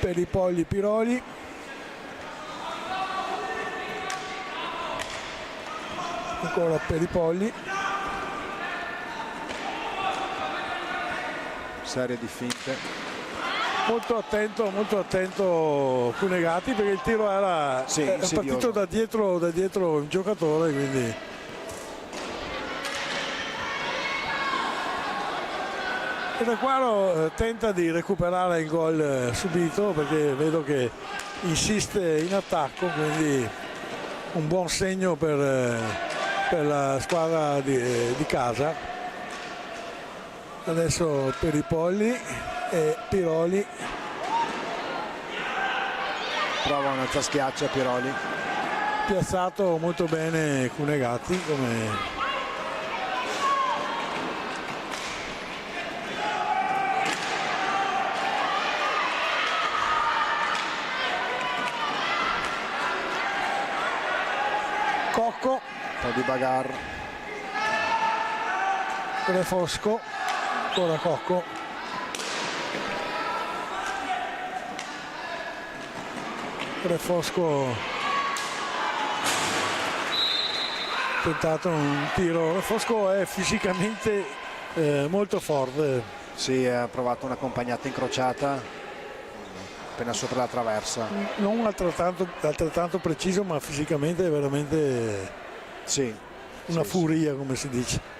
Peripolli, Piroli. Ancora Peripolli. Serie di finte. Molto attento Cunegati perché il tiro era partito da dietro un giocatore, quindi il Requaro tenta di recuperare il gol subito perché vedo che insiste in attacco, quindi un buon segno per la squadra di casa. Adesso Peripolli e Piroli. Prova una taschiaccia Piroli. Piazzato molto bene Cunegati come Cocco, un po' di bagarre. Refosco, ancora Cocco. Refosco tentato un tiro. Refosco è fisicamente molto forte. Sì, ha provato un'accompagnata incrociata appena sopra la traversa. Non altrettanto preciso, ma fisicamente è veramente una furia, come si dice.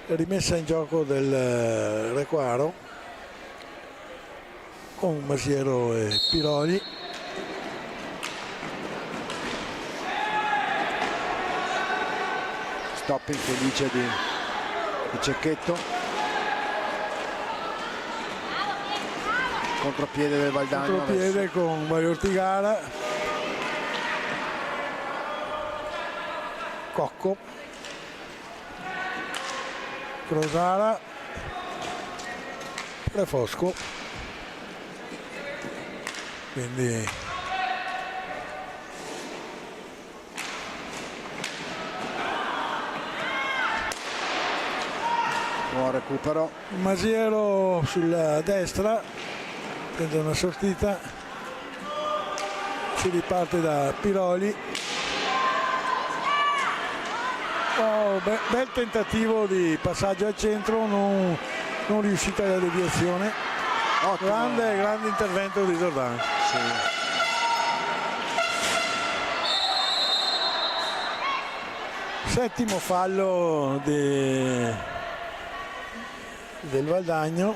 Rimessa in gioco del Requaro con Masiero e Piroli. Stop infelice di Cecchetto. Contropiede del Valdagno. Contropiede adesso con Mario Ortigara. Cocco. Crosara. Refosco. Quindi buon recupero. Masiero sulla destra, prende una sortita, si riparte da Piroli. Bel tentativo di passaggio al centro, non riuscita la deviazione. Grande intervento di Giordano. Sì. Settimo fallo del Valdagno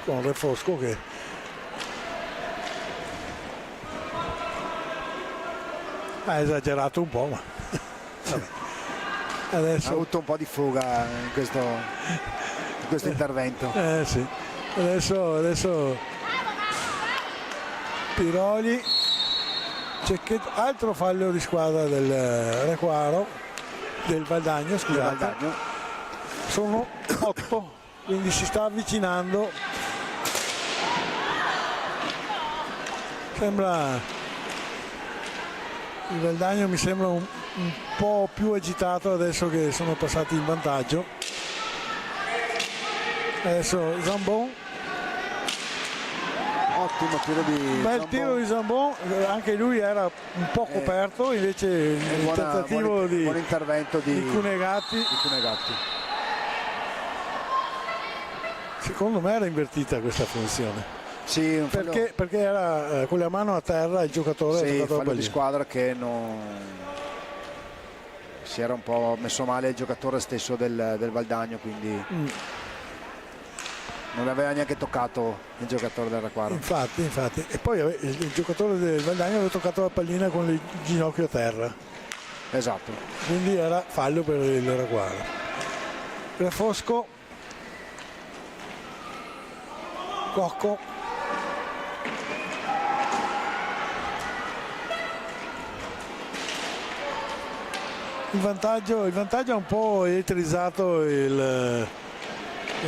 con Refosco che ha esagerato un po', ma vabbè. Adesso ha avuto un po' di fuga in questo intervento. Sì. Adesso Piroli, Cecchetto, altro fallo di squadra del Requaro, del Valdagno, scusate. Valdagno. Sono 8, quindi si sta avvicinando. Sembra, il Valdagno mi sembra un po' più agitato adesso che sono passati in vantaggio. Adesso Zambon, Ottimo tiro di bel Zambon. tiro di Zambon, anche lui era un po' coperto, invece il tentativo buon intervento di Cunegatti, secondo me era invertita questa funzione. Sì, un fallo, Perché era con la mano a terra il giocatore, sì, ha giocato la fallo di pallina. squadra che non si era un po' messo male il giocatore stesso del Valdagno, quindi non aveva neanche toccato il giocatore del Requaro. Infatti, e poi il giocatore del Valdagno aveva toccato la pallina con il ginocchio a terra, Esatto. quindi era fallo per il Requaro. Refosco, Cocco, il vantaggio ha un po' elettrizzato il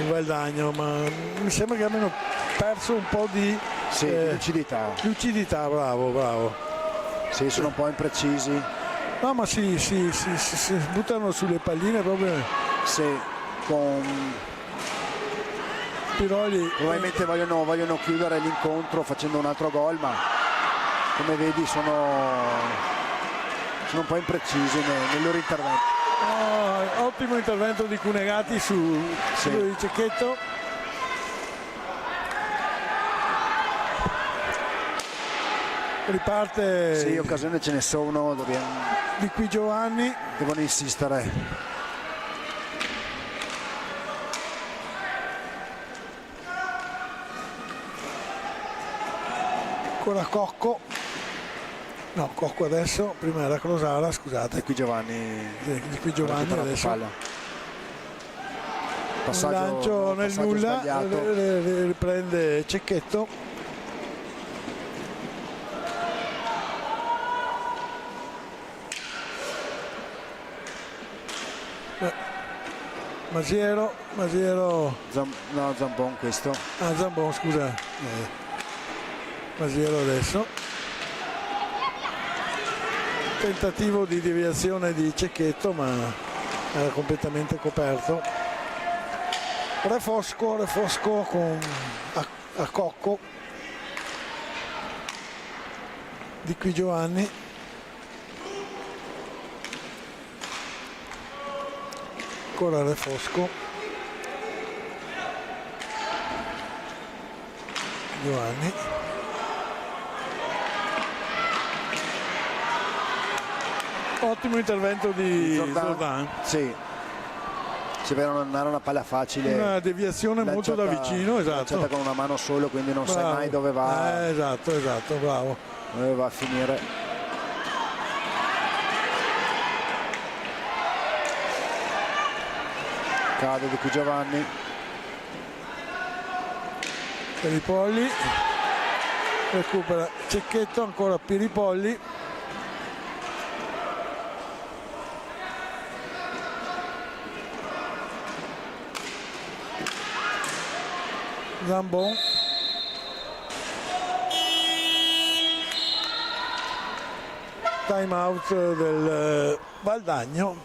Valdagno, ma mi sembra che abbiano perso un po' di lucidità, bravo. Sì, sono un po' imprecisi. No, ma si buttano sulle palline proprio. Sì, con Piroli. probabilmente vogliono chiudere l'incontro facendo un altro gol, ma come vedi sono un po' imprecisi nel loro intervento. Ottimo intervento di Cunegatti su di Cecchetto. Riparte. Sì, occasioni ce ne sono, di qui Giovanni. devono insistere. Ancora Cocco. No, Cocco adesso, prima era Crosara, scusate. E qui Giovanni. Di qui Giovanni adesso. Palla. Un lancio nel nulla, riprende Cecchetto. Masiero. Zambon questo. Zambon, scusa. Masiero adesso. Tentativo di deviazione di Cecchetto, ma era completamente coperto. Refosco con a Cocco. Di qui Giovanni. Ancora Refosco. Giovanni. Ottimo intervento di Zordan. Sì. Non era una palla facile. Una deviazione molto da vicino, esatto. Lanciata con una mano solo, quindi non sai mai dove va. Esatto, bravo. Dove va a finire. Cade di qui Giovanni. Piripolli. Recupera Cecchetto, ancora Piripolli. Zambon. Time out del Valdagno.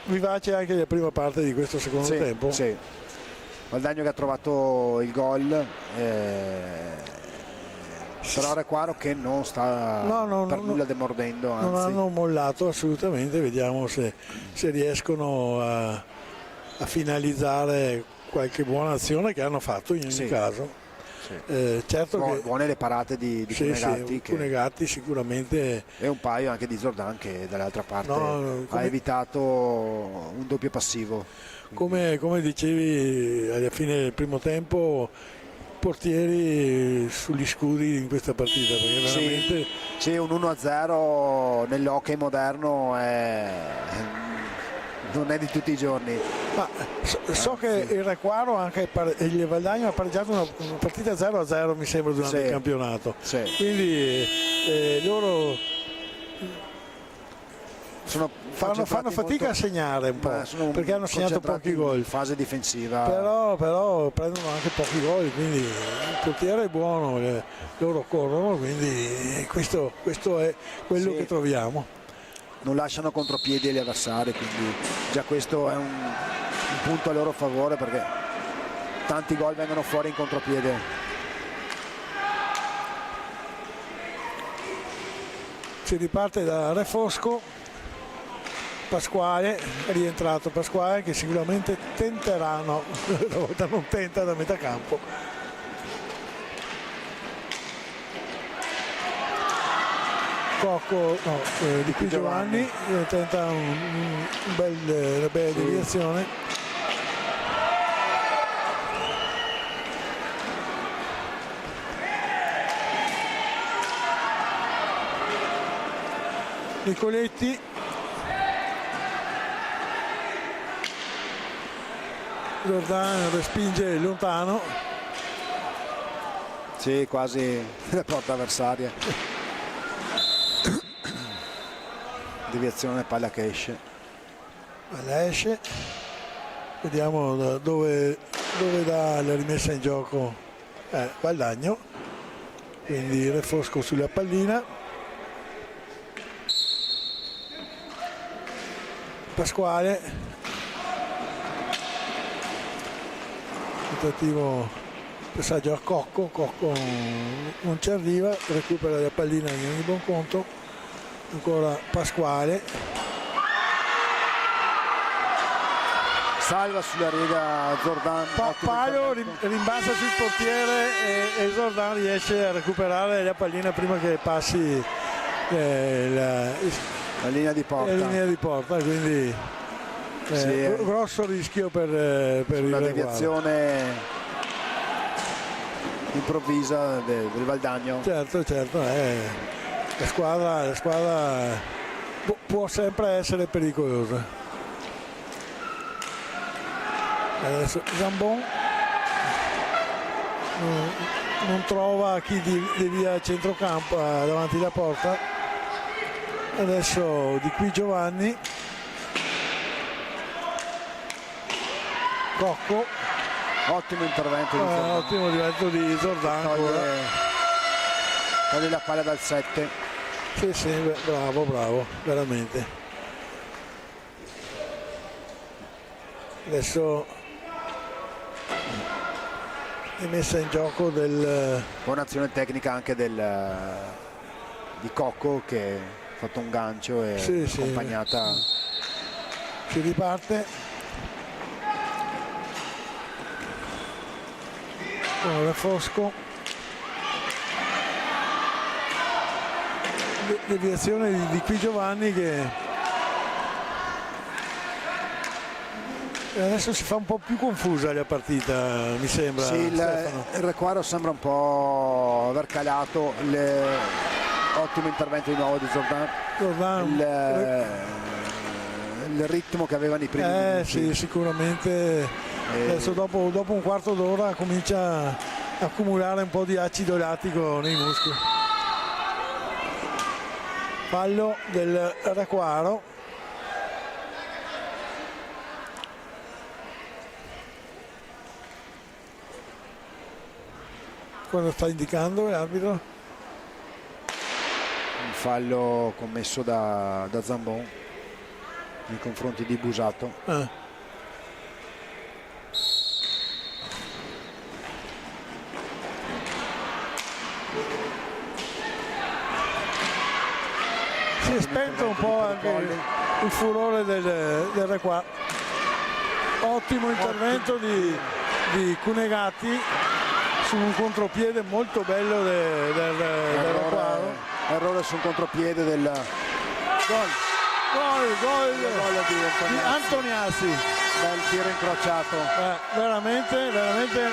Vivace anche la prima parte di questo secondo tempo. Sì. Valdagno che ha trovato il gol, però Requaro che non sta nulla demordendo, anzi. Non hanno mollato assolutamente, vediamo se riescono a finalizzare qualche buona azione che hanno fatto in ogni caso. Certo che buone le parate di Cunegatti, Cunegatti sicuramente, e un paio anche di Zordan che dall'altra parte ha evitato un doppio passivo. Come dicevi alla fine del primo tempo, portieri sugli scudi in questa partita, perché veramente sì, un 1-0 nell'hockey moderno non è di tutti i giorni. Ma so che il Requaro anche il Valdagno ha pareggiato una partita 0-0 mi sembra durante il campionato, quindi loro fanno fatica a segnare un po', perché hanno segnato pochi gol in fase difensiva, però prendono anche pochi gol, quindi il portiere è buono, loro corrono, quindi questo è quello che troviamo. Non lasciano contropiedi agli avversari, quindi già questo è un punto a loro favore, perché tanti gol vengono fuori in contropiede. Si riparte da Re Fosco. Pasquale, è rientrato Pasquale che sicuramente tenterà, no, una volta non tenta da metà campo. Cocco, no, di qui Giovanni tenta una bella deviazione. Nicoletti, Giordano respinge lontano, sì, quasi la porta avversaria. Deviazione, palla che esce. Palla esce, vediamo dove dà la rimessa in gioco Valdagno, quindi Re Fosco sulla pallina. Pasquale, tentativo, passaggio a Cocco non ci arriva, recupera la pallina in ogni buon conto, ancora Pasquale, salva sulla riga Zordan, Paio rimbalza sul portiere e Zordan riesce a recuperare la pallina prima che passi la linea di porta, quindi grosso rischio per il deviazione improvvisa del Valdagno. Certo, la squadra può sempre essere pericolosa. Adesso Zambon non trova chi devia a centrocampo davanti alla porta. Adesso di qui Giovanni, Cocco, ottimo intervento di Zordan, toglie la palla dal 7. Sì, bravo, veramente. Adesso è messa in gioco buona azione tecnica anche di Cocco, che ha fatto un gancio e accompagnata. Si riparte. Ora Fosco, deviazione di qui Giovanni che adesso si fa un po' più confusa la partita, mi sembra. Sì, il Requaro sembra un po' aver calato. Ottimo intervento di nuovo di Zordan. Il ritmo che aveva nei primi minuti. Sì, sicuramente. Adesso dopo un quarto d'ora comincia a accumulare un po' di acido lattico nei muscoli. Fallo del Requaro. Cosa sta indicando l'arbitro? Un fallo commesso da Zambon nei confronti di Busato. Si è spento un po' anche il furore del Requaro. Ottimo intervento di Cunegati su un contropiede molto bello del Requaro. Errore sul contropiede del gol di Antoniassi. Bel tiro incrociato. Veramente anche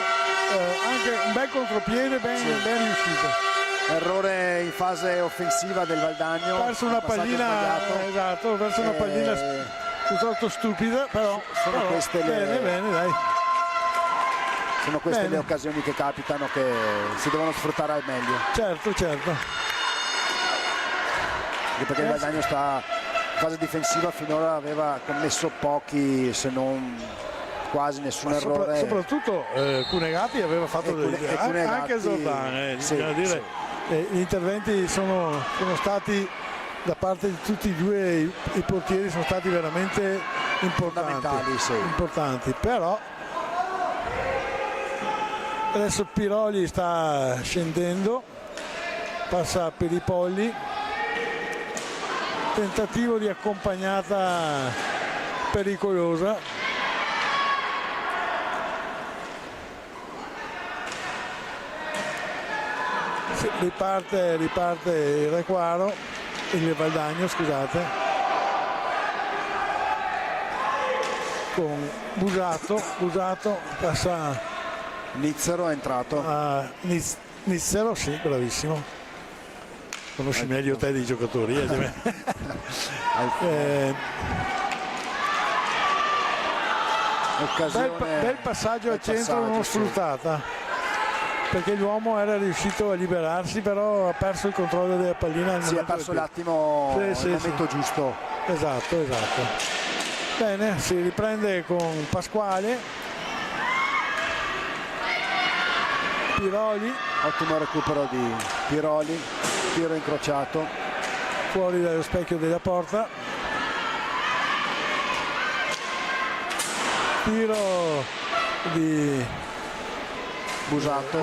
un bel contropiede ben riuscito. Errore in fase offensiva del Valdagno, verso una pallina piuttosto stupida, però, Sono queste le- bene, bene, dai. Sono queste Bene. le occasioni che capitano, che si devono sfruttare al meglio, Certo, certo. anche perché il Valdagno sta in fase difensiva, finora aveva commesso pochi, se non quasi nessun errore. Soprattutto Cunegati aveva fatto anche Zordan, sì, bisogna dire, gli interventi sono stati da parte di tutti e due i portieri, sono stati veramente Fondamentali, sì. importanti, però adesso Piroli sta scendendo, passa per i polli, tentativo di accompagnata pericolosa. Sì, riparte il Requaro, il Valdagno, scusate, con Busato passa Nizzero è entrato. a Nizzero, sì, bravissimo. Conosci meglio te dei giocatori. Occasione, Bel passaggio al centro, non sì. sfruttata, perché l'uomo era riuscito a liberarsi, però ha perso il controllo della pallina al Sì, ha momento perso del- l'attimo, Sì, il sì, momento sì. giusto. Esatto. Bene, si riprende con Pasquale, Piroli Ottimo recupero di Piroli, tiro incrociato. fuori dallo specchio della porta, tiro di Busato.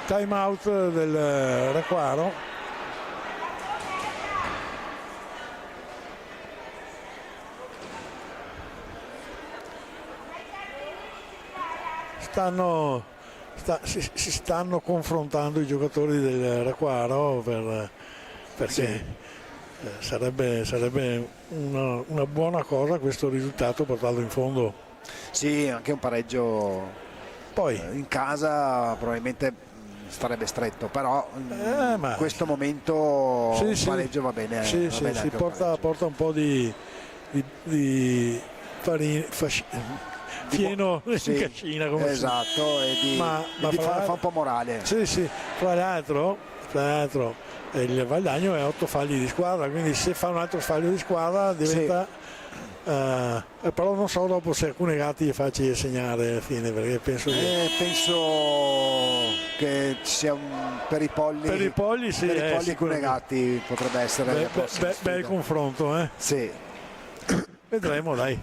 time out del Requaro. Si stanno confrontando i giocatori del Requaro perché sarebbe una buona cosa questo risultato, portarlo in fondo. Sì, anche un pareggio Poi in casa probabilmente starebbe stretto, però ma- in questo momento Sì, un sì. pareggio va bene. Sì, va sì, bene sì, anche un porta pareggio. un po' di farina, fieno Sì, in cascina, come si dice. esatto, e Ma fa un po' morale. Sì, fra l'altro il Valdagno è 8 falli di squadra, quindi se fa un altro fallo di squadra diventa però non so dopo se alcuni gatti è facile segnare alla fine, perché penso Penso che sia per i polli, per i polli sì, per i polli sicuramente. Cunegati potrebbe essere la prossima sfida. bel confronto, eh. Sì. Vedremo, dai.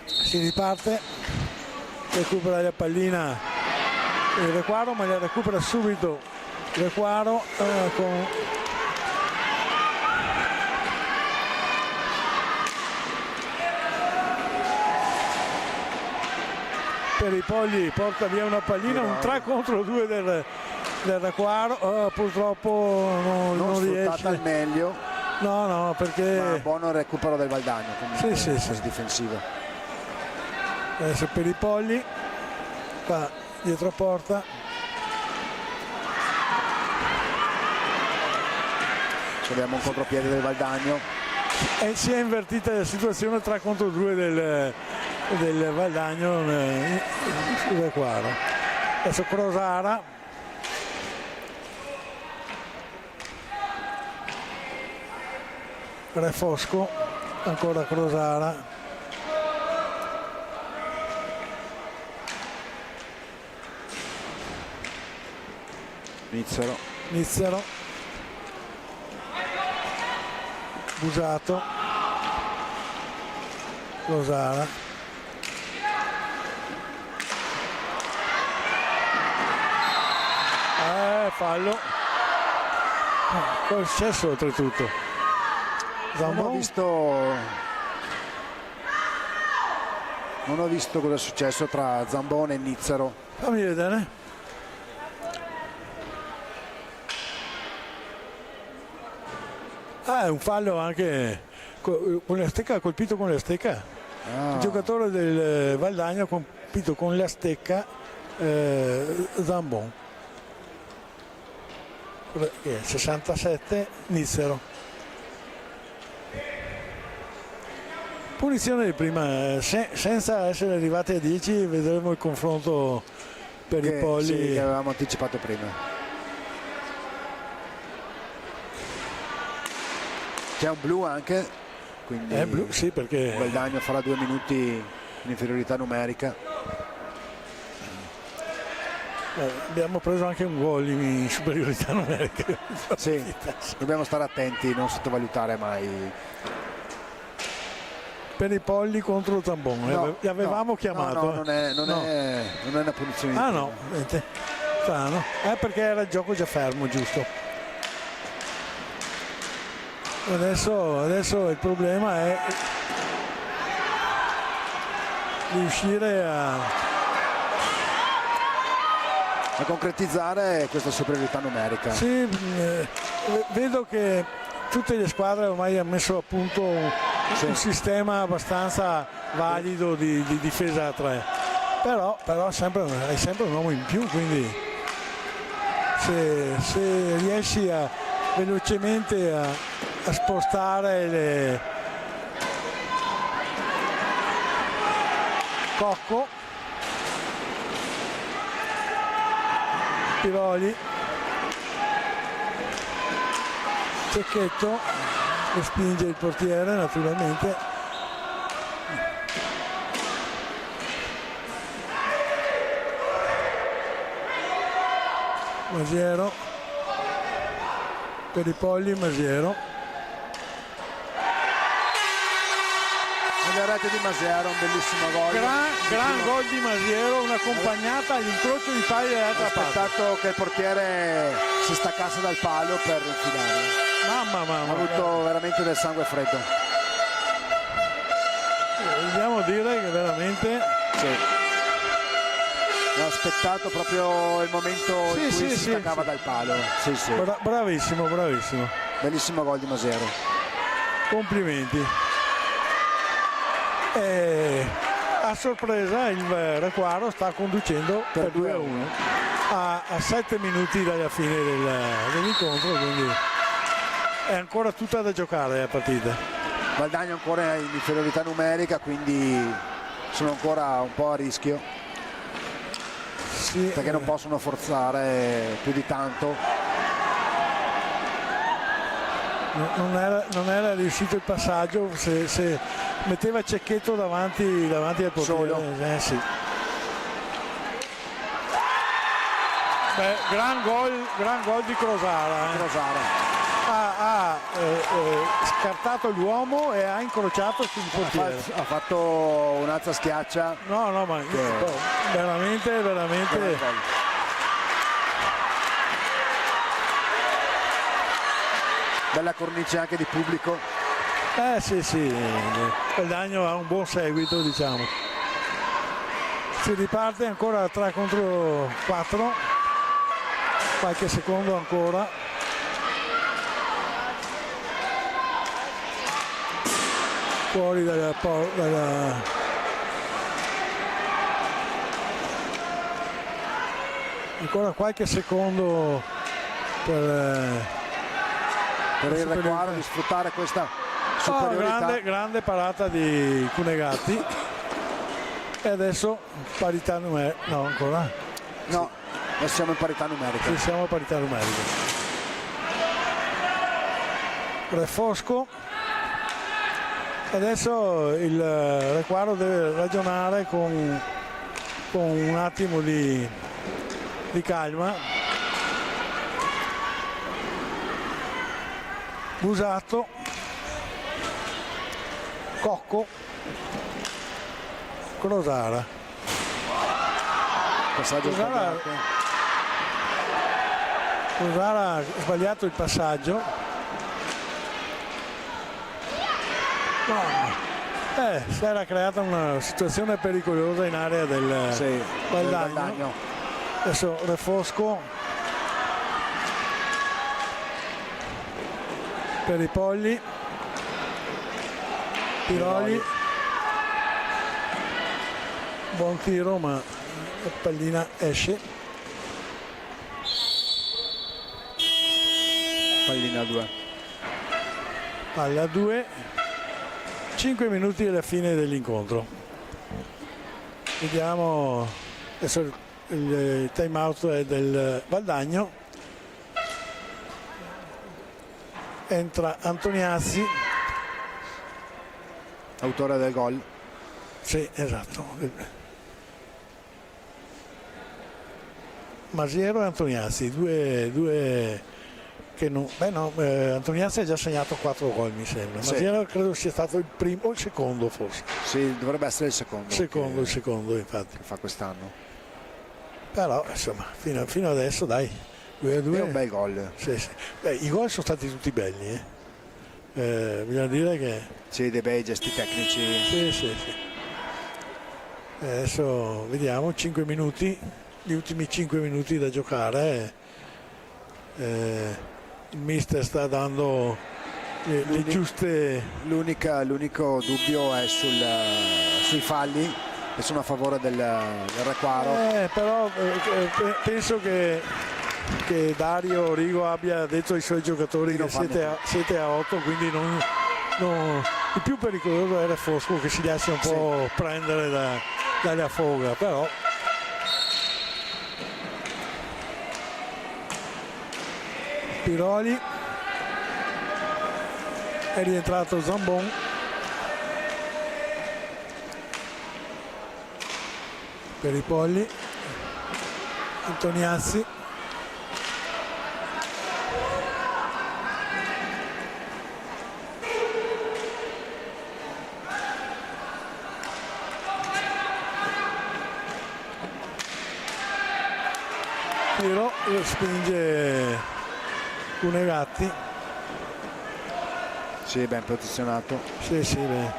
Si riparte, recupera la pallina il Requaro, ma la recupera subito il Requaro con per i polli, porta via una pallina, un 3 contro 2 del Requaro, purtroppo non sfruttata riesce. al meglio, No, ma perché buono recupero del Valdagno comunque, Sì. in fase difensiva. adesso per i polli qua dietro a porta, Abbiamo un contropiede del Valdagno. e si è invertita la situazione 3 contro 2 del Valdagno sul Requaro. Adesso Crosara, Re Fosco, ancora Crosara, Nizzero. Busato, Crosara, fallo, cosa è successo oltretutto? Non ho visto cosa è successo tra Zambone e Nizzero. Fammi vedere. È un fallo anche con la stecca, ha colpito con la stecca. il giocatore del Valdagno ha compito con la stecca Zambon, 67 Nizzero. Punizione di prima, senza essere arrivati a 10 vedremo il confronto per i polli. Sì, che avevamo anticipato prima. C'è un blu anche, quindi È blu, sì, perché Valdagno farà 2 minuti in inferiorità numerica. abbiamo preso anche un gol in superiorità numerica. Sì, dobbiamo stare attenti, non sottovalutare mai. Per i polli contro Zambon, No, li avevamo no, chiamato. No, non è una punizione di Ah prima. no, strano. Perché era il gioco già fermo, giusto. Adesso il problema è riuscire a concretizzare questa superiorità numerica. Sì, vedo che tutte le squadre ormai hanno messo a punto un sistema abbastanza valido di difesa a 3, però hai sempre un uomo in più, quindi se riesci velocemente a spostare le Cocco, Piroli, Cecchetto, respinge il portiere naturalmente. Masiero, per i polli Masiero. La rete di Masiero, un bellissimo gol. Gran gol di Masiero, un'accompagnata all'incrocio di taglia dall'altra parte. Aspettato che il portiere si staccasse dal palo per infilarlo. Mamma. Ha avuto veramente del sangue freddo. Dobbiamo dire che veramente Ha aspettato proprio il momento in cui si staccava dal palo. Bravissimo. Bellissimo gol di Masiero. Complimenti. A sorpresa il Requaro sta conducendo per 2-1 a 7 minuti dalla fine dell'incontro, quindi è ancora tutta da giocare la partita. Valdagno ancora in inferiorità numerica, quindi sono ancora un po' a rischio, perché non possono forzare più di tanto. Non era riuscito il passaggio, se metteva Cecchetto davanti al portiere. Sì. Gran gol di Crosara. Ha scartato l'uomo e ha incrociato sul portiere. Ha fatto un'alza schiaccia. No, ma veramente. Bella cornice anche di pubblico. Sì, Valdagno ha un buon seguito, diciamo. Si riparte ancora 3 contro 4, qualche secondo ancora. Fuori dalla ancora qualche secondo per il Requaro di sfruttare questa superiorità. Grande parata di Cunegatti. E adesso parità numerica. No, ancora? No, adesso siamo in parità numerica. Sì, siamo a parità numerica. Refosco. Adesso il Requaro deve ragionare con un attimo di calma. Busato, Cocco, Crosara. Crosara ha sbagliato il passaggio. Si era creata una situazione pericolosa in area del Valdagno. Adesso Refosco per i polli, Piroli, buon tiro ma la pallina esce. Pallina a 2. Palla a 2, 5 minuti alla fine dell'incontro. Vediamo, adesso il time out è del Valdagno, entra Antoniazzi, Autore del gol. sì, esatto, Masiero e Antoniazzi, due che non, Antoniazzi ha già segnato 4 gol mi sembra, Sì. Masiero credo sia stato il primo o il secondo forse, Sì, dovrebbe essere il secondo. il secondo infatti, Che fa quest'anno. però insomma fino adesso dai, 2-2 È un bel gol. sì, sì. Beh, i gol sono stati tutti belli, bisogna dire che Sì, dei bei gesti tecnici. sì. Adesso vediamo 5 minuti, gli ultimi 5 minuti da giocare, il mister sta dando le giuste. L'unico dubbio è sui falli che sono a favore del Requaro. Però penso che Dario Rigo abbia detto ai suoi giocatori che siete a 8, quindi il più pericoloso era Fosco, che si lascia un po' prendere dalla foga, però Piroli, è rientrato Zambon, per i Polli, Antoniazzi, tiro, lo spinge Cunegatti. Sì, ben posizionato. Sì, beh.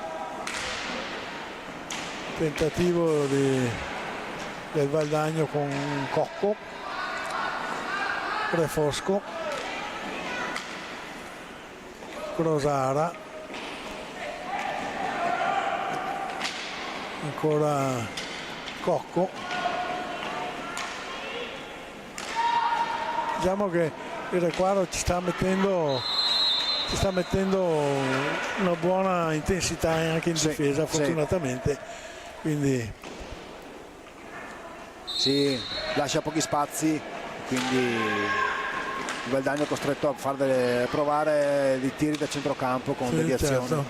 Tentativo del Valdagno con Cocco, Refosco, Crosara, ancora Cocco. Diciamo che il Requaro ci sta mettendo una buona intensità anche in difesa, fortunatamente, quindi sì, lascia pochi spazi, quindi il Valdagno è costretto a provare dei tiri da centrocampo con deviazioni. certo.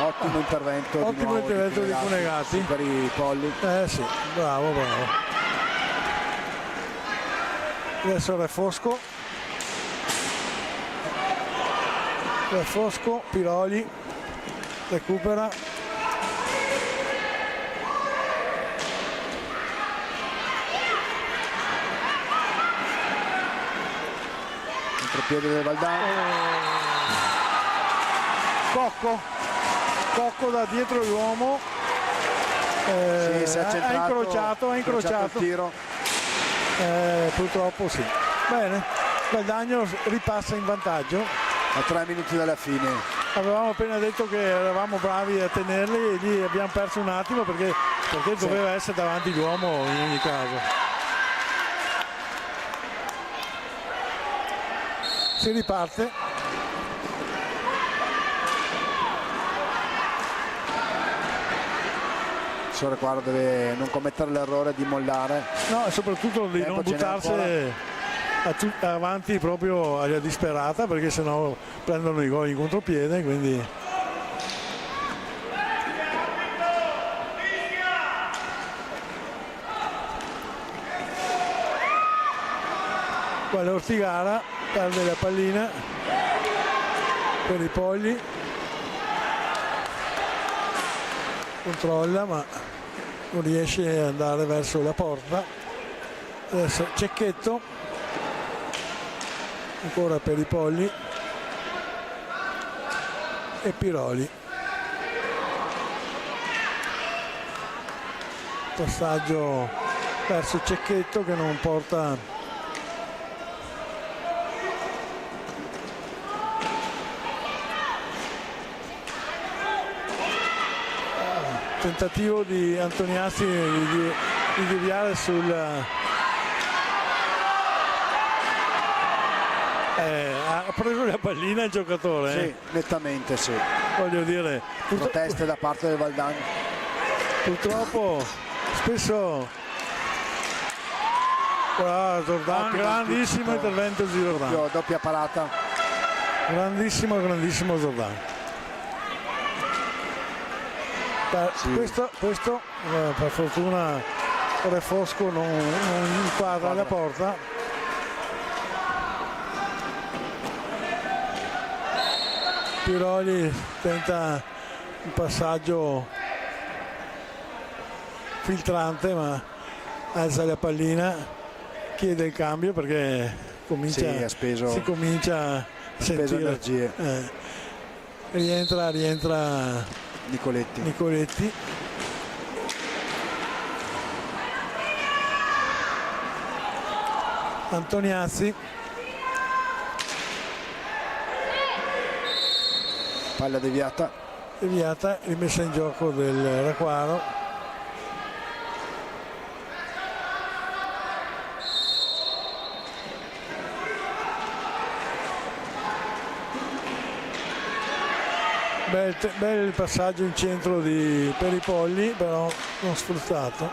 Ottimo intervento di Cunegatti per i Polli. Sì, bravo. Adesso Refosco, Piroli recupera, contropiede del Valdagno. Cocco da dietro l'uomo, Si è centrato, ha incrociato il tiro. purtroppo sì. Bene, Valdagno ripassa in vantaggio. A 3 minuti dalla fine. Avevamo appena detto che eravamo bravi a tenerli e lì abbiamo perso un attimo perché doveva essere davanti l'uomo in ogni caso. Si riparte. Il Requaro deve non commettere l'errore di mollare. No, e soprattutto di non buttarsi avanti proprio alla disperata, perché sennò prendono i gol in contropiede, quindi qua l'Ortigara perde la pallina per i Polli, controlla ma non riesce ad andare verso la porta. Adesso Cecchetto, ancora per i Polli, e Piroli. Passaggio verso Cecchetto che non porta tentativo di Antoniazzi di deviare ha preso la pallina il giocatore. Sì, nettamente sì. Voglio dire, Proteste da parte del Valdagno. purtroppo spesso Jordan, grandissimo intervento di Jordan, Doppia parata. grandissimo Jordan. Sì. Questo per fortuna Refosco non inquadra la porta. Piroli tenta un passaggio filtrante, ma alza la pallina, chiede il cambio perché si comincia a sentire energie. Rientra Nicoletti. Antoniazzi, palla deviata, rimessa in gioco del Raquaro. Bel passaggio in centro di Peripolli, però non sfruttato.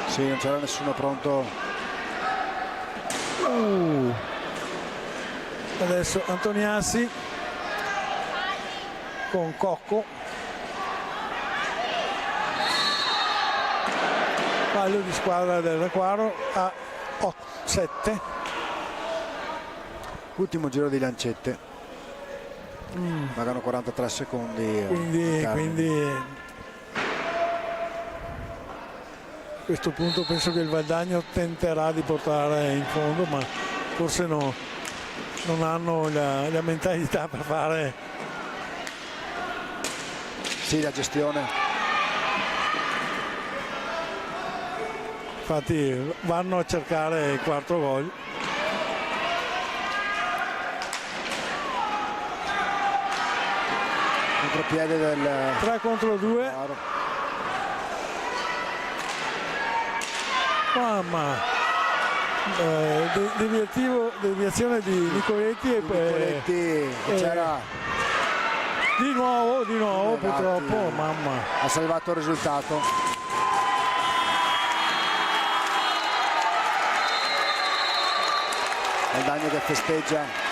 Sì, non c'era nessuno pronto. Adesso Antoniazzi con Cocco, fallo di squadra del Raquaro a 7. Ultimo giro di lancette. Mancano 43 secondi. Quindi a questo punto penso che il Valdagno tenterà di portare in fondo, ma forse non hanno la mentalità per fare. Sì, la gestione. Infatti vanno a cercare il quarto gol. Contropiede del 3 contro 2. Mamma, deviazione di Nicoletti e c'era di nuovo purtroppo. Mamma, ha salvato il risultato. Valdagno che festeggia.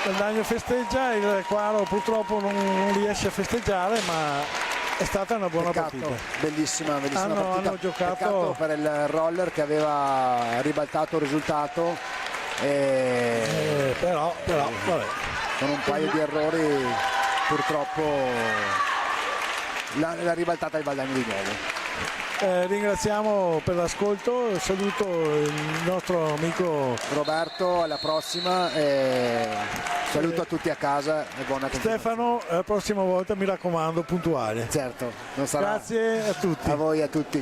Il Raquaro purtroppo non riesce a festeggiare, ma è stata una buona partita. Bellissima partita. Hanno giocato. Peccato per il roller che aveva ribaltato il risultato. Però vabbè. Con un paio di errori purtroppo l'ha ribaltata il Valdagno di nuovo. Ringraziamo per l'ascolto, saluto il nostro amico Roberto, alla prossima, saluto a tutti a casa e buona continuazione. Stefano, la prossima volta mi raccomando puntuale. Certo, non sarà. Grazie a tutti. A voi, a tutti.